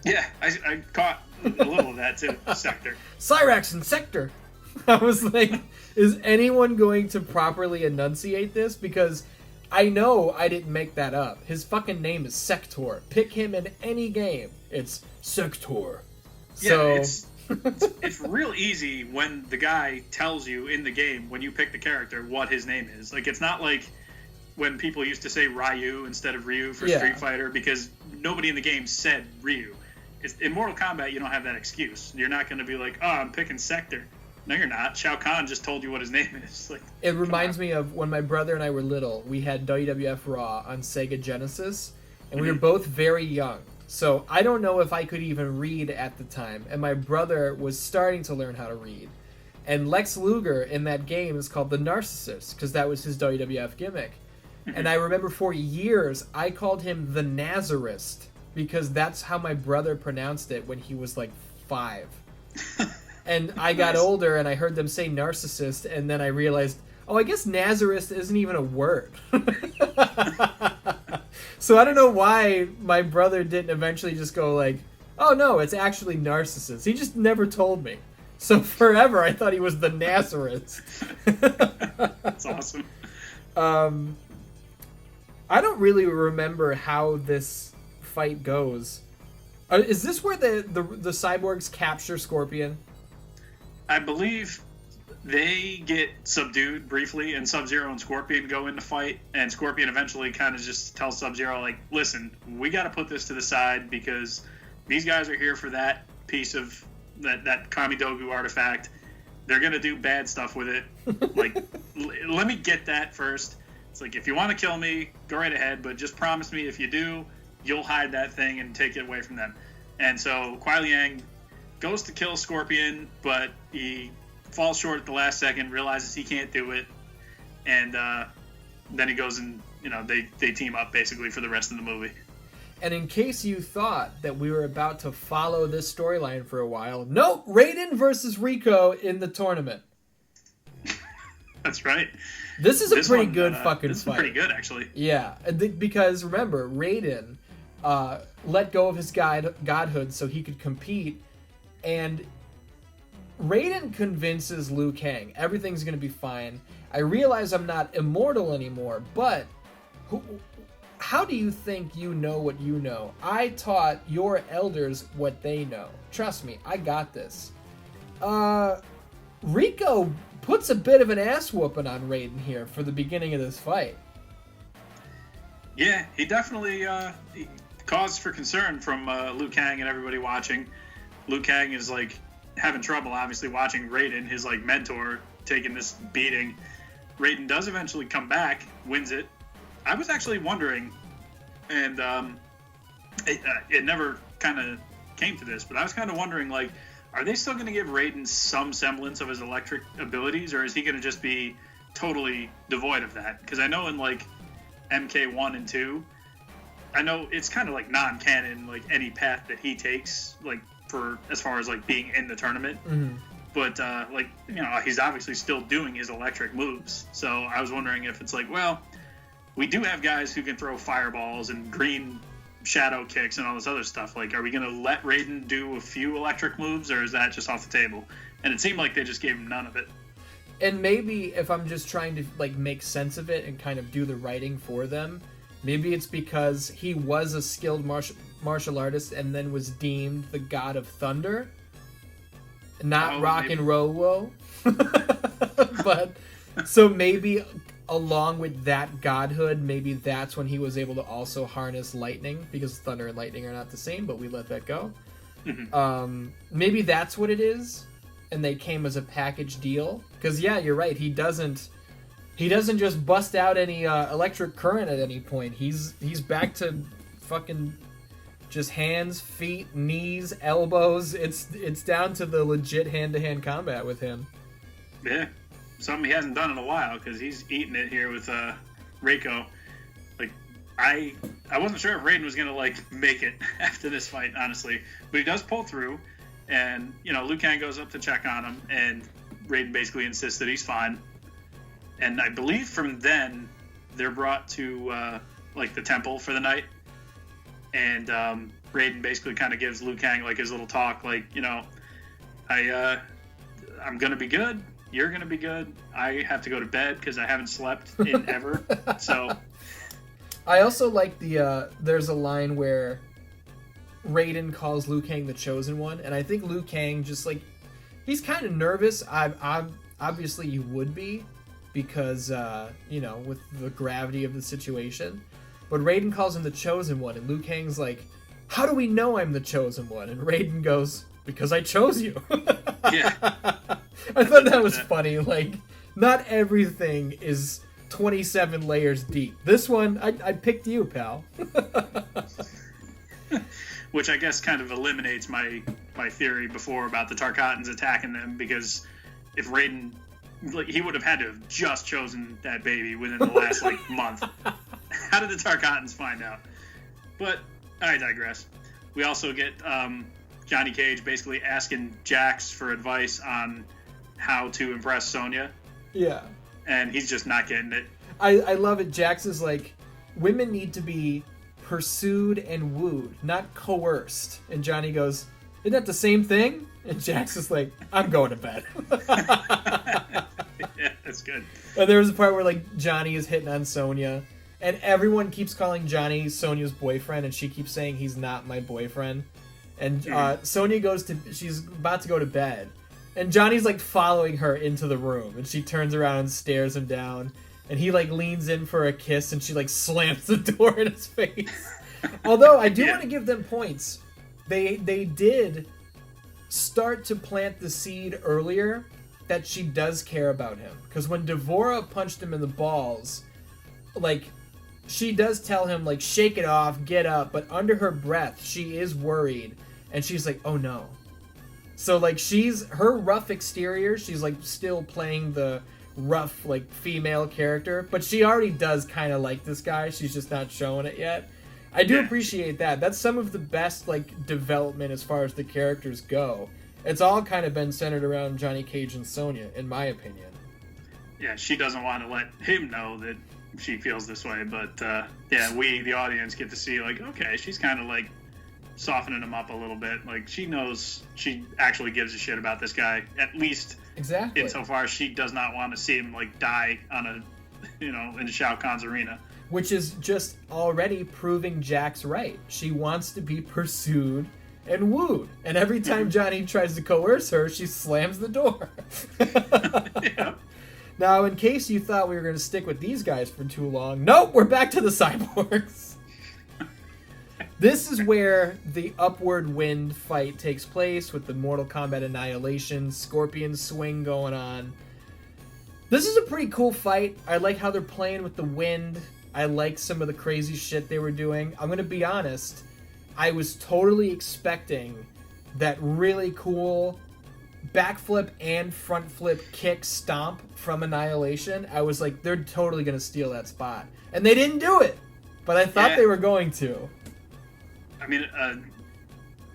Yeah, I caught a little of that, too. Sektor. Cyrax and Sektor. I was like, is anyone going to properly enunciate this? Because... I know I didn't make that up. His fucking name is Sektor. Pick him in any game. It's Sektor. So... Yeah, it's real easy when the guy tells you in the game, when you pick the character, what his name is. Like, it's not like when people used to say Ryu instead of Ryu for Yeah. Street Fighter because nobody in the game said Ryu. In Mortal Kombat, you don't have that excuse. You're not going to be like, oh, I'm picking Sektor. No, you're not. Shao Khan just told you what his name is. Like, It reminds me of when my brother and I were little. We had WWF Raw on Sega Genesis, and we were both very young. So I don't know if I could even read at the time, and my brother was starting to learn how to read. And Lex Luger in that game is called the Narcissist, because that was his WWF gimmick. And I remember for years, I called him the Nazarist, because that's how my brother pronounced it when he was like 5. And I got Nice. older, and I heard them say narcissist, and then I realized, oh, I guess Nazarist isn't even a word. So I don't know why my brother didn't eventually just go like, oh no, it's actually narcissist. He just never told me. So forever I thought he was the Nazarist. That's awesome. I don't really remember how this fight goes. Is this where the cyborgs capture Scorpion? I believe they get subdued briefly, and Sub-Zero and Scorpion go in to fight, and Scorpion eventually kind of just tells Sub-Zero, like, listen, we got to put this to the side because these guys are here for that piece of that Kamidogu artifact. They're going to do bad stuff with it. Like, let me get that first. It's like, if you want to kill me, go right ahead, but just promise me if you do, you'll hide that thing and take it away from them. And so Kuai Liang goes to kill Scorpion, but he falls short at the last second, realizes he can't do it, and then he goes and, they team up basically for the rest of the movie. And in case you thought that we were about to follow this storyline for a while, nope, Raiden versus Rico in the tournament. That's right. This is a pretty good fucking this fight. is pretty good, actually. Yeah, because remember, Raiden let go of his godhood so he could compete, and Raiden convinces Liu Kang everything's going to be fine. I realize I'm not immortal anymore, but how do you think you know what you know? I taught your elders what they know. Trust me, I got this. Rico puts a bit of an ass whooping on Raiden here for the beginning of this fight. Yeah, he definitely cause for concern from Liu Kang and everybody watching. Liu Kang is like having trouble, obviously, watching Raiden, his like mentor, taking this beating. Raiden does eventually come back, wins it. I was actually wondering, and it never kind of came to this, but I was kind of wondering, like, are they still going to give Raiden some semblance of his electric abilities, or is he going to just be totally devoid of that? Because I know in like MK1 and 2, I know it's kind of like non-canon, like any path that he takes, like for as far as like being in the tournament. Mm-hmm. But like, he's obviously still doing his electric moves. So I was wondering if it's like, well, we do have guys who can throw fireballs and green shadow kicks and all this other stuff. Like, are we going to let Raiden do a few electric moves, or is that just off the table? And it seemed like they just gave him none of it. And maybe if I'm just trying to like make sense of it and kind of do the writing for them, maybe it's because he was a skilled martial artist and then was deemed the god of thunder, not rock maybe. and roll. But so maybe along with that godhood, maybe that's when he was able to also harness lightning, because thunder and lightning are not the same, but we let that go. Mm-hmm. Maybe that's what it is, and they came as a package deal. Because yeah, you're right. He doesn't just bust out any electric current at any point. He's back to fucking just hands, feet, knees, elbows. It's down to the legit hand-to-hand combat with him. Yeah, something he hasn't done in a while, because he's eating it here with Reiko. Like, I wasn't sure if Raiden was gonna like make it after this fight, honestly, but he does pull through, and Liu Kang goes up to check on him, and Raiden basically insists that he's fine. And I believe from then they're brought to like the temple for the night, and Raiden basically kind of gives Liu Kang like his little talk, like, I'm gonna be good. You're gonna be good. I have to go to bed because I haven't slept in ever. So I also like there's a line where Raiden calls Liu Kang the Chosen One, and I think Liu Kang just like, he's kind of nervous. Obviously you would be, because, with the gravity of the situation. But Raiden calls him the Chosen One, and Liu Kang's like, how do we know I'm the Chosen One? And Raiden goes, because I chose you. Yeah. I thought that was funny. Like, not everything is 27 layers deep. This one, I picked you, pal. Which I guess kind of eliminates my theory before about the Tarkatans attacking them, because if Raiden, he would have had to have just chosen that baby within the last month. How did the Tarkatans find out? But I digress. We also get Johnny Cage basically asking Jax for advice on how to impress Sonya. Yeah. And he's just not getting it. I love it. Jax is like, women need to be pursued and wooed, not coerced. And Johnny goes, isn't that the same thing? And Jax is like, I'm going to bed. Yeah, that's good. And there was a part where Johnny is hitting on Sonya, and everyone keeps calling Johnny Sonya's boyfriend, and she keeps saying he's not my boyfriend. And Sonya she's about to go to bed, and Johnny's following her into the room, and she turns around and stares him down, and he leans in for a kiss, and she slams the door in his face. Although I do want to give them points. They did start to plant the seed earlier that she does care about him, because when Devora punched him in the balls, she does tell him shake it off, get up, but under her breath she is worried, and she's like, oh no. So she's her rough exterior, she's still playing the rough female character, but she already does kind of like this guy. She's just not showing it yet. I do appreciate that. That's some of the best development as far as the characters go. It's all kind of been centered around Johnny Cage and Sonya, in my opinion. Yeah, she doesn't want to let him know that she feels this way, but we, the audience, get to see okay, she's kind of softening him up a little bit. She knows she actually gives a shit about this guy, at least exactly insofar as she does not want to see him die on a in Shao Kahn's arena. Which is just already proving Jax right. She wants to be pursued and wooed, and every time Johnny tries to coerce her, she slams the door. Yeah. Now, in case you thought we were going to stick with these guys for too long, nope, we're back to the cyborgs. This is where the upward wind fight takes place with the Mortal Kombat Annihilation, Scorpion swing going on. This is a pretty cool fight. I like how they're playing with the wind. I like some of the crazy shit they were doing. I'm going to be honest, I was totally expecting that really cool backflip and front flip kick stomp from Annihilation. I was like, they're totally going to steal that spot. And they didn't do it, but I thought they were going to. I mean,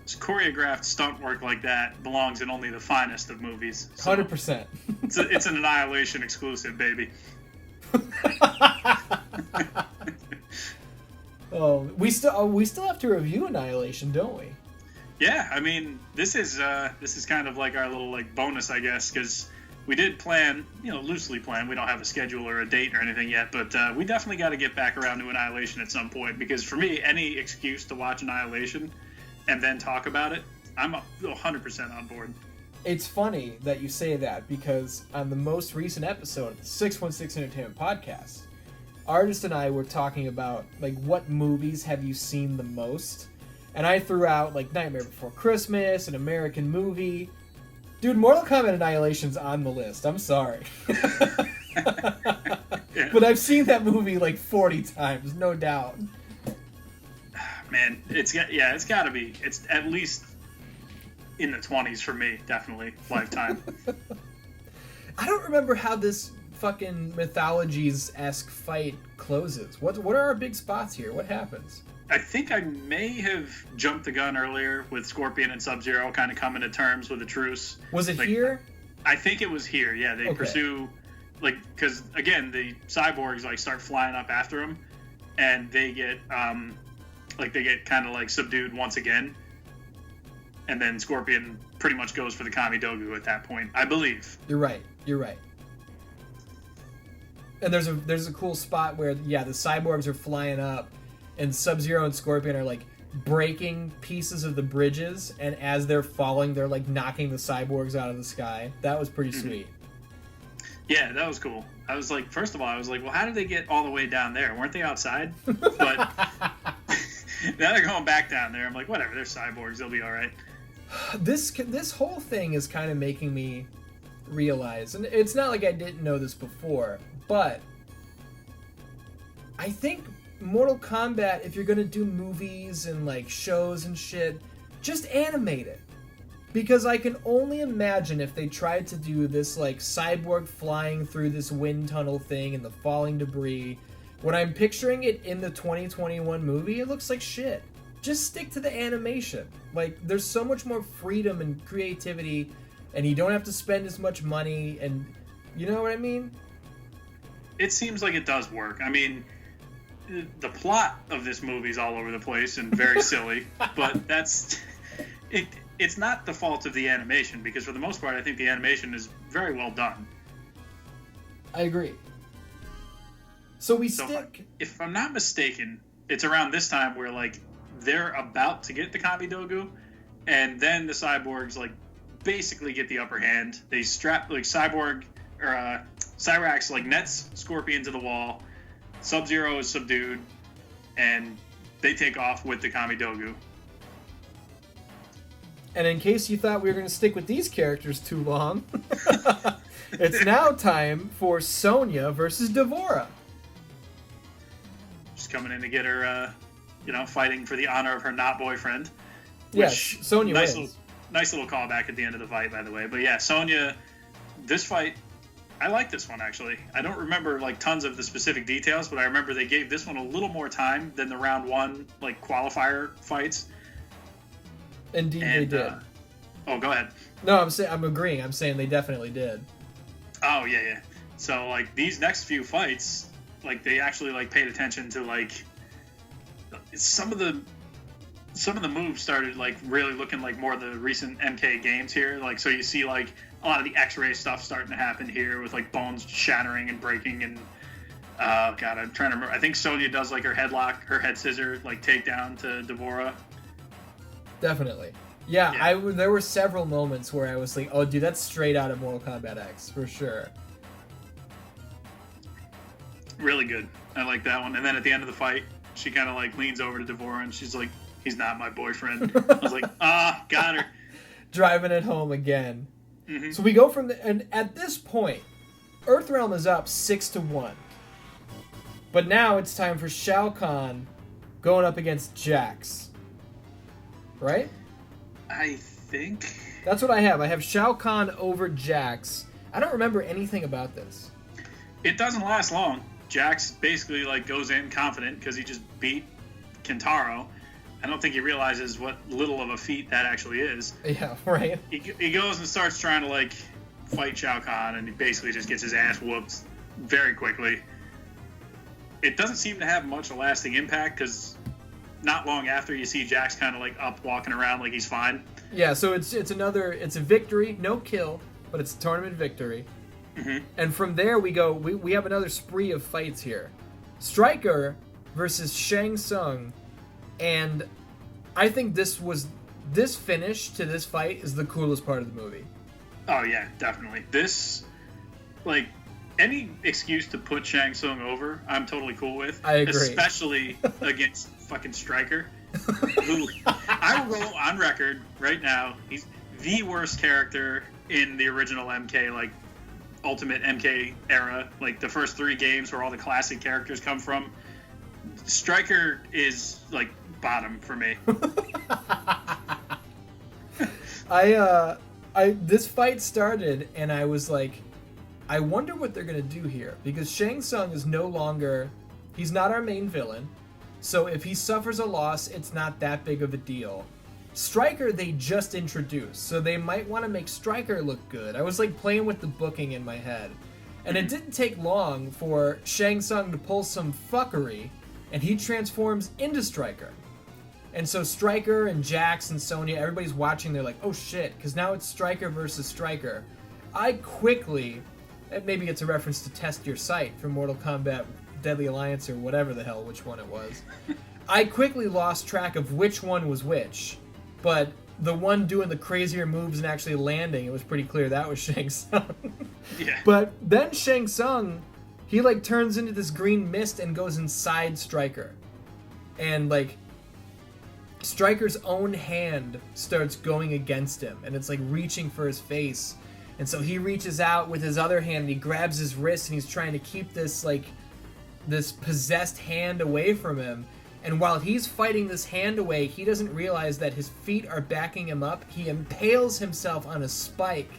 choreographed stunt work like that belongs in only the finest of movies. So 100%. It's an Annihilation exclusive, baby. Oh, we still have to review Annihilation, don't we? Yeah, I mean, this is kind of our little bonus, I guess, because we did plan, loosely plan. We don't have a schedule or a date or anything yet, but we definitely got to get back around to Annihilation at some point, because for me, any excuse to watch Annihilation and then talk about it, I'm 100% on board. It's funny that you say that, because on the most recent episode of the 616 Entertainment Podcast, Artist and I were talking about what movies have you seen the most, and I threw out Nightmare Before Christmas, an American movie. Dude, Mortal Kombat Annihilation's on the list. I'm sorry. Yeah. But I've seen that movie 40 times, no doubt. Man, it's got to be. It's at least in the 20s for me, definitely. Lifetime. I don't remember how this fucking Mythologies-esque fight closes. What are our big spots here? What happens? I think I may have jumped the gun earlier with Scorpion and Sub-Zero kind of coming to terms with a truce. Was it here? I think it was here, yeah. They pursue, because, again, the cyborgs, start flying up after him, and they get, they get kind of, subdued once again. And then Scorpion pretty much goes for the Kami-Dogu at that point, I believe. You're right. And there's a cool spot where, the cyborgs are flying up, and Sub-Zero and Scorpion are, breaking pieces of the bridges, and as they're falling, they're, knocking the cyborgs out of the sky. That was pretty sweet. Yeah, that was cool. I was like, first of all, I was like, well, how did they get all the way down there? Weren't they outside? But now they're going back down there. I'm like, whatever, they're cyborgs. They'll be all right. This whole thing is kind of making me realize, and it's not like I didn't know this before, but I think Mortal Kombat, if you're going to do movies and like shows and shit, just animate it. Because I can only imagine if they tried to do this, like, cyborg flying through this wind tunnel thing and the falling debris. When I'm picturing it in the 2021 movie, it looks like shit. Just stick to the animation. Like, there's so much more freedom and creativity, and you don't have to spend as much money, and you know what I mean? It seems like it does work. I mean, the plot of this movie is all over the place and very silly, but that's... It's not the fault of the animation, because for the most part, I think the animation is very well done. I agree. So stick... If I'm not mistaken, it's around this time where, like, they're about to get the Kami Dogu, and then the cyborgs, like, basically get the upper hand. They strap, like, Cyrax, like, nets Scorpion to the wall, Sub-Zero is subdued, and they take off with the Kami Dogu. And in case you thought we were going to stick with these characters too long, it's now time for Sonia versus Devora. She's coming in to get her, fighting for the honor of her not boyfriend. Yes, Sonia wins. Nice little callback at the end of the fight, by the way. But yeah, Sonia, this fight, I like this one, actually. I don't remember, like, tons of the specific details, but I remember they gave this one a little more time than the round one, like, qualifier fights. Indeed, they did. Go ahead. No, I'm agreeing. I'm saying they definitely did. Oh yeah. So like these next few fights, like they actually like paid attention to like some of the moves started like really looking like more of the recent MK games here. Like so you see like a lot of the X-ray stuff starting to happen here with like bones shattering and breaking and I'm trying to remember. I think Sonya does like her headlock, her head scissor like takedown to Devora. Definitely. Yeah. There were several moments where I was like, oh, dude, that's straight out of Mortal Kombat X, for sure. Really good. I like that one. And then at the end of the fight, she kind of like leans over to Devora and she's like, he's not my boyfriend. I was like, got her. Driving it home again. Mm-hmm. So we go from and at this point, Earthrealm is up 6-1. But now it's time for Shao Khan going up against Jax. Right? I think that's what I have. I have Shao Kahn over Jax. I don't remember anything about this. It doesn't last long. Jax basically like goes in confident because he just beat Kentaro. I don't think he realizes what little of a feat that actually is. Yeah, right. He goes and starts trying to like fight Shao Kahn, and he basically just gets his ass whooped very quickly. It doesn't seem to have much of a lasting impact because not long after you see Jax kind of like up walking around like he's fine. Yeah, so it's a victory, no kill, but it's a tournament victory. Mm-hmm. And from there we go, we have another spree of fights here. Stryker versus Shang Tsung, and I think this finish to this fight is the coolest part of the movie. Oh yeah, definitely. This, like, any excuse to put Shang Tsung over, I'm totally cool with. I agree. Especially against fucking Stryker, who I will go on record right now. He's the worst character in the original MK, like Ultimate MK era, like the first 3 games where all the classic characters come from. Stryker is like bottom for me. This fight started and I was like, I wonder what they're gonna do here, because Shang Tsung is no longer, he's not our main villain, so if he suffers a loss, it's not that big of a deal. Stryker they just introduced, so they might want to make Stryker look good. I was like playing with the booking in my head, and it didn't take long for Shang Tsung to pull some fuckery, and he transforms into Stryker. And so Stryker and Jax and Sonya, everybody's watching, they're like, oh shit, because now it's Stryker versus Stryker. I quickly, maybe it's a reference to Test Your Sight from Mortal Kombat Deadly Alliance or whatever the hell, which one it was. I quickly lost track of which one was which, but the one doing the crazier moves and actually landing, it was pretty clear that was Shang Tsung. Yeah. But then Shang Tsung he like turns into this green mist and goes inside Stryker. And like Stryker's own hand starts going against him, and it's like reaching for his face. And so he reaches out with his other hand and he grabs his wrist and he's trying to keep this possessed hand away from him. And while he's fighting this hand away, he doesn't realize that his feet are backing him up. He impales himself on a spike.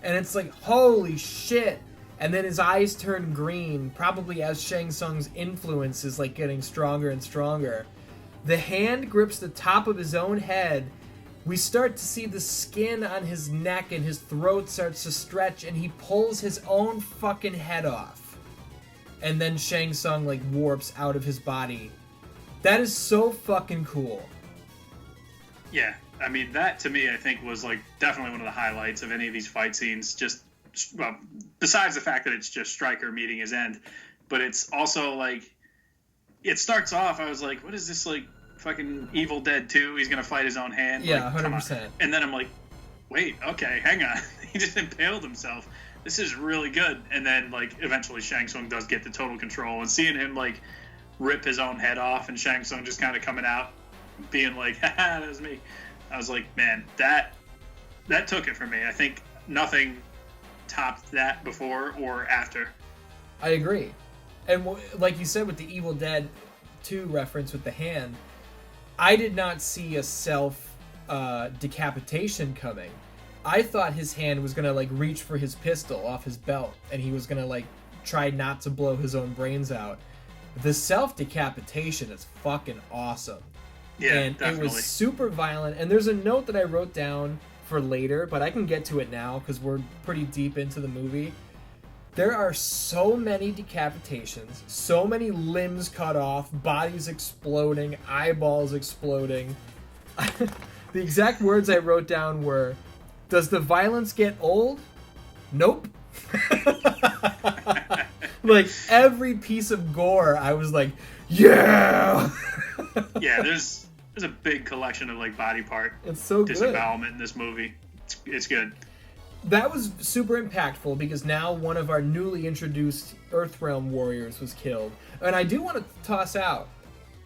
And it's like, holy shit. And then his eyes turn green, probably as Shang Tsung's influence is like getting stronger and stronger. The hand grips the top of his own head. We start to see the skin on his neck and his throat starts to stretch and he pulls his own fucking head off. And then Shang Tsung like warps out of his body. That is so fucking cool. Yeah, I mean, that to me I think was like definitely one of the highlights of any of these fight scenes. Just, well, besides the fact that it's just Stryker meeting his end, but it's also like, it starts off, I was like, what is this, like fucking Evil Dead 2? He's gonna fight his own hand? Yeah, like, 100%. And then I'm like, wait, okay, hang on. He just impaled himself. This is really good. And then like eventually Shang Tsung does get the total control, and seeing him like rip his own head off and Shang Tsung just kind of coming out being like, haha, that was me. I was like, man, that took it for me. I think nothing topped that before or after. I agree. And like you said with the Evil Dead 2 reference with the hand, I did not see a self decapitation coming. I thought his hand was going to like reach for his pistol off his belt and he was going to like try not to blow his own brains out. The self decapitation is fucking awesome. Yeah, and definitely. It was super violent. And there's a note that I wrote down for later, but I can get to it now because we're pretty deep into the movie. There are so many decapitations, so many limbs cut off, bodies exploding, eyeballs exploding. The exact words I wrote down were, does the violence get old? Nope. Like, every piece of gore, I was like, yeah! Yeah, there's a big collection of, like, body part it's so good. disembowelment in this movie. It's good. That was super impactful because now one of our newly introduced Earthrealm warriors was killed. And I do want to toss out,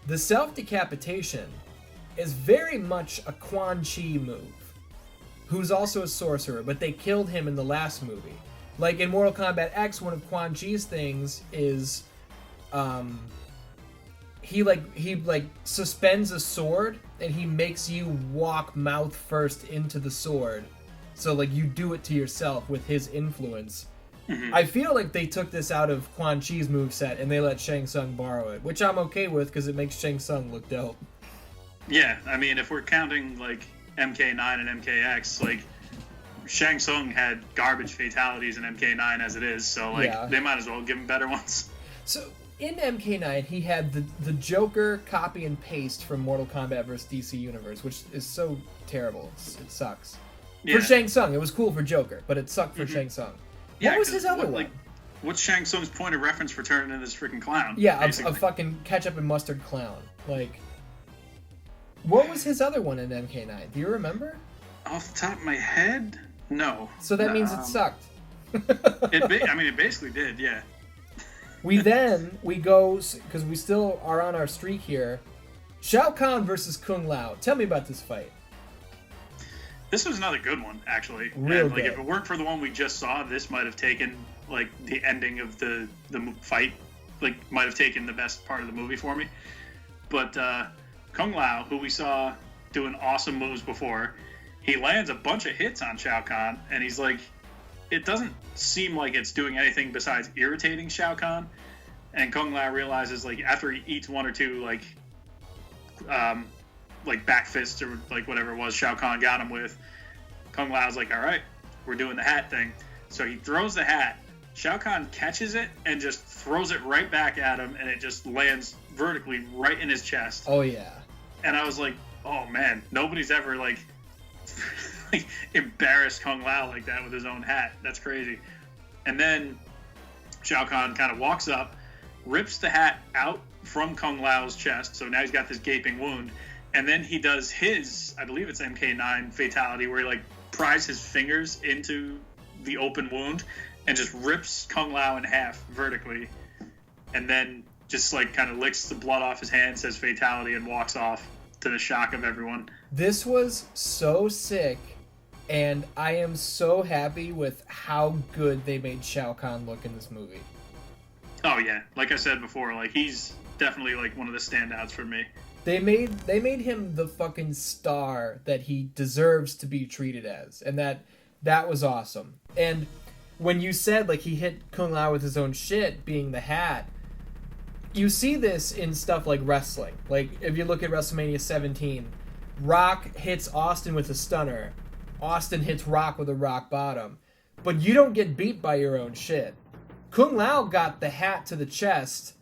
the self-decapitation is very much a Quan Chi move, who's also a sorcerer, but they killed him in the last movie. Like in Mortal Kombat X, one of Quan Chi's things is he suspends a sword and he makes you walk mouth first into the sword. So like you do it to yourself with his influence. Mm-hmm. I feel like they took this out of Quan Chi's moveset and they let Shang Tsung borrow it, which I'm okay with because it makes Shang Tsung look dope. Yeah, I mean, if we're counting like MK9 and MKX, like Shang Tsung had garbage fatalities in MK9 as it is, so like they might as well give him better ones. So in MK9, he had the Joker copy and paste from Mortal Kombat vs. DC Universe, which is so terrible. It sucks. Yeah. For Shang Tsung, it was cool for Joker, but it sucked for Shang Tsung. Yeah, what was his other one? Like, what's Shang Tsung's point of reference for turning into this freaking clown? Yeah, a fucking ketchup and mustard clown. Like, what was his other one in MK9? Do you remember? Off the top of my head, no. So that means it sucked. It basically did, yeah. We go, because we still are on our streak here, Shao Khan versus Kung Lao. Tell me about this fight. This was another good one, actually. Real and, like, good. if it weren't for the one we just saw, this might have taken, like, the ending of the fight, like, might have taken the best part of the movie for me. But Kung Lao, who we saw doing awesome moves before, he lands a bunch of hits on Shao Kahn, and he's like, it doesn't seem like it's doing anything besides irritating Shao Kahn. And Kung Lao realizes, like, after he eats one or two, like back fists or like whatever it was Shao Kahn got him with, Kung Lao's like, all right, we're doing the hat thing. So he throws the hat. Shao Kahn catches it and just throws it right back at him, and it just lands vertically right in his chest. Oh, yeah. And I was like, oh, man, nobody's ever, like embarrassed Kung Lao like that with his own hat. That's crazy. And then Shao Kahn kind of walks up, rips the hat out from Kung Lao's chest, so now he's got this gaping wound. And then he does his, I believe it's MK9 fatality, where he like pries his fingers into the open wound and just rips Kung Lao in half vertically, and then just like kind of licks the blood off his hand, says fatality, and walks off to the shock of everyone. This was so sick, and I am so happy with how good they made Shao Khan look in this movie. Oh yeah, like I said before, like he's definitely like one of the standouts for me. They made him the fucking star that he deserves to be treated as, and that was awesome. And when you said like he hit Kung Lao with his own shit, being the hat, you see this in stuff like wrestling. Like if you look at WrestleMania 17, Rock hits Austin with a stunner, Austin hits Rock with a rock bottom, but you don't get beat by your own shit. Kung Lao got the hat to the chest,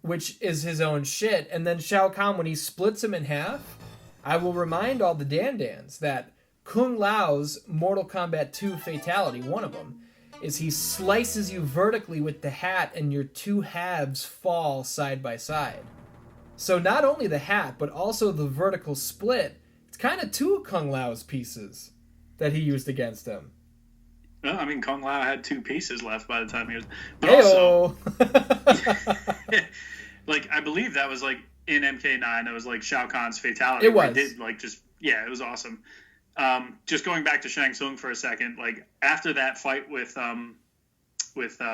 which is his own shit, and then Shao Kahn, when he splits him in half, I will remind all the Dan-Dans that Kung Lao's Mortal Kombat 2 fatality, one of them, is he slices you vertically with the hat and your two halves fall side by side. So not only the hat, but also the vertical split, it's kind of two of Kung Lao's pieces that he used against him. Well, I mean, Kung Lao had two pieces left by the time he was... But Hey-o. also... like, I believe that was, like, in MK9, that was, like, Shao Kahn's fatality. It was. It did, like, just... Yeah, it was awesome. Just going back to Shang Tsung for a second, like, after that fight with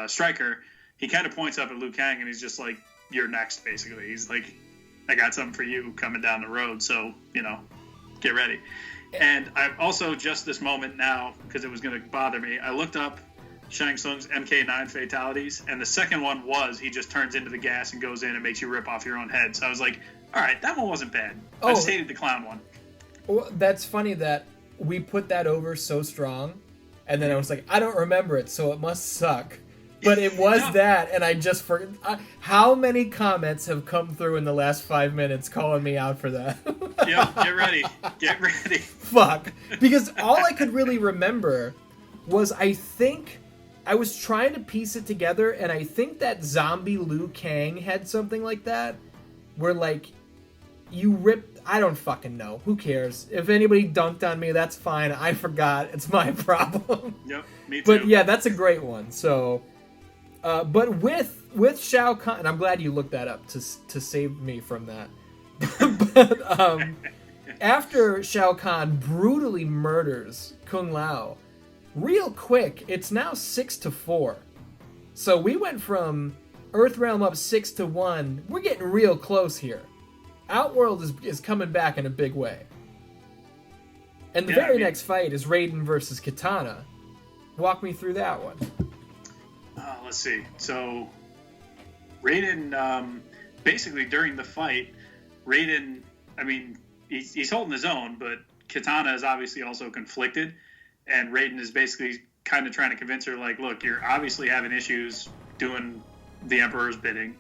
Stryker, he kind of points up at Liu Kang, and he's just like, you're next, basically. He's like, I got something for you coming down the road, so, you know, get ready. And I've also, just this moment now, because it was going to bother me, I looked up Shang Tsung's MK9 fatalities, and the second one was he just turns into the gas and goes in and makes you rip off your own head. So I was like, all right, that one wasn't bad. I just hated the clown one. Well, that's funny that we put that over so strong, and then I was like, I don't remember it, so it must suck. But it was no. That, and I just forgot. How many comments have come through in the last 5 minutes calling me out for that? Yep, get ready. Get ready. Fuck. Because all I could really remember was I think I was trying to piece it together, and I think that zombie Liu Kang had something like that, where, like, you rip... I don't fucking know. Who cares? If anybody dunked on me, that's fine. I forgot. It's my problem. Yep, me too. But yeah, that's a great one. So... but with Shao Kahn, and I'm glad you looked that up to save me from that. But after Shao Kahn brutally murders Kung Lao, real quick, it's now 6-4. So we went from Earthrealm up 6-1. We're getting real close here. Outworld is coming back in a big way. And the very next fight is Raiden versus Katana. Walk me through that one. Let's see. So, Raiden, basically during the fight, Raiden, I mean, he's holding his own, but Katana is obviously also conflicted, and Raiden is basically kind of trying to convince her, like, look, you're obviously having issues doing the Emperor's bidding.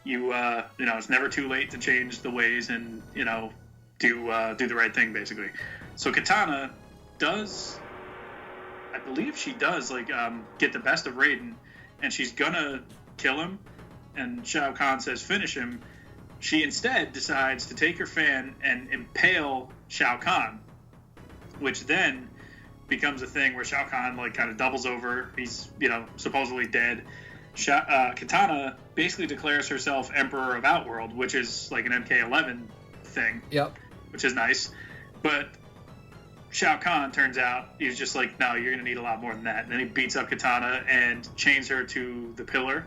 You know, it's never too late to change the ways and, you know, do the right thing, basically. So Katana does, I believe she does, like, get the best of Raiden, and she's gonna kill him, and Shao Kahn says finish him. She instead decides to take her fan and impale Shao Kahn, which then becomes a thing where Shao Kahn, like, kind of doubles over. He's, you know, supposedly dead. Katana basically declares herself Emperor of Outworld, which is like an MK11 thing. Yep. Which is nice. But Shao Kahn, turns out, he's just like, no, you're going to need a lot more than that. And then he beats up Katana and chains her to the pillar,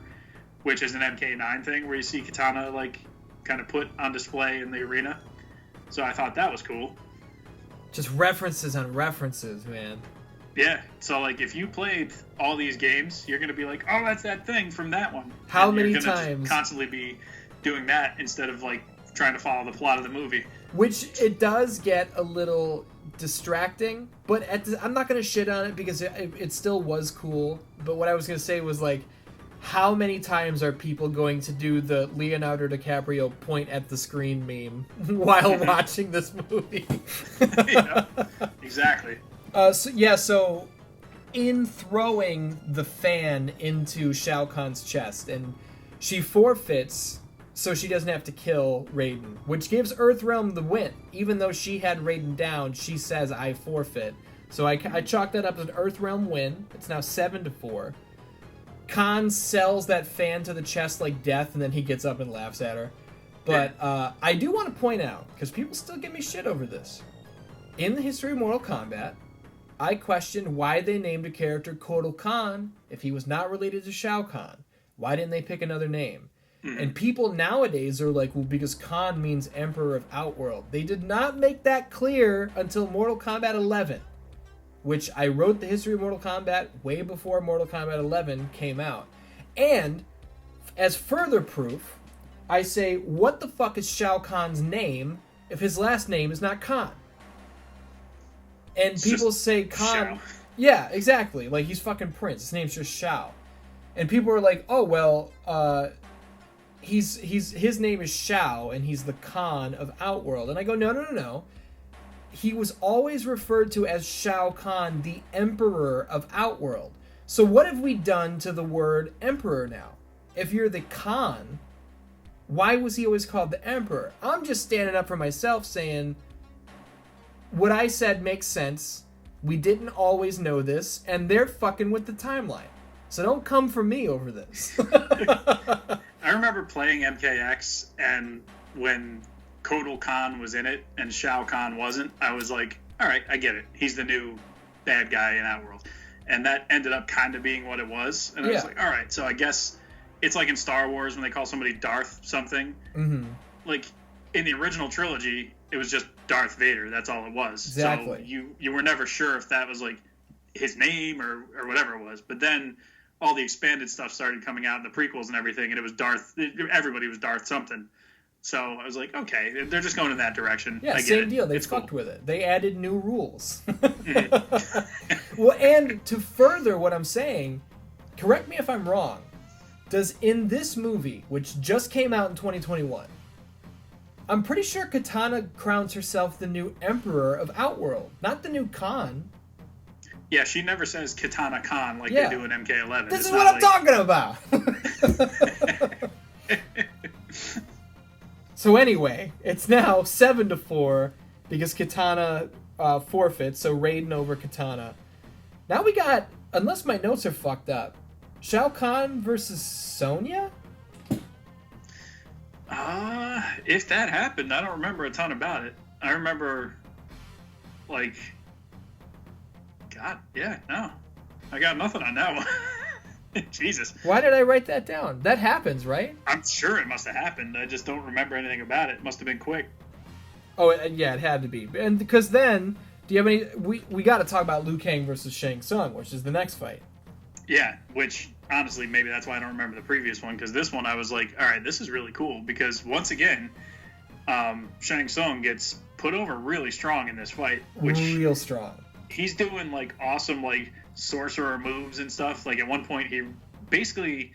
which is an MK9 thing where you see Katana, like, kind of put on display in the arena. So I thought that was cool. Just references on references, man. Yeah, so, like, if you played all these games, you're going to be like, oh, that's that thing from that one. How and many you're gonna times? Just constantly be doing that instead of, like, trying to follow the plot of the movie. Which it does get a little distracting, but I'm not going to shit on it because it still was cool. But what I was going to say was, like, how many times are people going to do the Leonardo DiCaprio point at the screen meme while watching this movie? Yeah, exactly. So in throwing the fan into Shao Kahn's chest, and she forfeits so she doesn't have to kill Raiden, which gives Earthrealm the win. Even though she had Raiden down, she says, I forfeit. So I chalked that up as an Earthrealm win. It's now 7-4. Khan sells that fan to the chest like death, and then he gets up and laughs at her. But I do want to point out, because people still give me shit over this. In the history of Mortal Kombat, I questioned why they named a character Kotal Khan if he was not related to Shao Khan. Why didn't they pick another name? And people nowadays are like, well, because Khan means Emperor of Outworld. They did not make that clear until Mortal Kombat 11, which I wrote the history of Mortal Kombat way before Mortal Kombat 11 came out. And as further proof, I say, what the fuck is Shao Kahn's name if his last name is not Khan? And It's people just say Khan. Shao. Yeah, exactly. Like, he's fucking Prince. His name's just Shao. And people are like, oh, well, his name is Shao, and he's the Khan of Outworld. And I go, no. He was always referred to as Shao Kahn, the Emperor of Outworld. So what have we done to the word Emperor now? If you're the Khan, why was he always called the Emperor? I'm just standing up for myself saying, what I said makes sense. We didn't always know this, and they're fucking with the timeline. So don't come for me over this. I remember playing MKX, and when Kotal Khan was in it and Shao Kahn wasn't, I was like, all right, I get it. He's the new bad guy in Outworld. And that ended up kind of being what it was. And I was like, all right, so I guess it's like in Star Wars when they call somebody Darth something. Mm-hmm. Like, in the original trilogy, it was just Darth Vader. That's all it was. Exactly. So you were never sure if that was, like, his name or whatever it was. But then all the expanded stuff started coming out in the prequels and everything, and it was Darth. Everybody was Darth something. So I was like, okay, they're just going in that direction. Yeah, I get same it. deal. They It's fucked cool. with it. They added new rules. Well, and to further what I'm saying, correct me if I'm wrong, does in this movie, which just came out in 2021, I'm pretty sure Katana crowns herself the new Emperor of Outworld, not the new Khan. Yeah, she never says Katana Khan like Yeah. they do in MK11. This It's is not what I'm like- talking about. So anyway, it's now 7-4 because Katana forfeits, so Raiden over Katana. Now we got, unless my notes are fucked up, Shao Kahn versus Sonia? If that happened, I don't remember a ton about it. I remember, like, God, yeah, no. I got nothing on that one. Jesus. Why did I write that down? That happens, right? I'm sure it must have happened. I just don't remember anything about it. It must have been quick. Oh, yeah, it had to be. And because then, do you have any... We got to talk about Liu Kang versus Shang Tsung, which is the next fight. Yeah, which, honestly, maybe that's why I don't remember the previous one, because this one I was like, all right, this is really cool, because once again, Shang Tsung gets put over really strong in this fight, which Real strong. he's doing, like, awesome, like, sorcerer moves and stuff. Like, at one point, he basically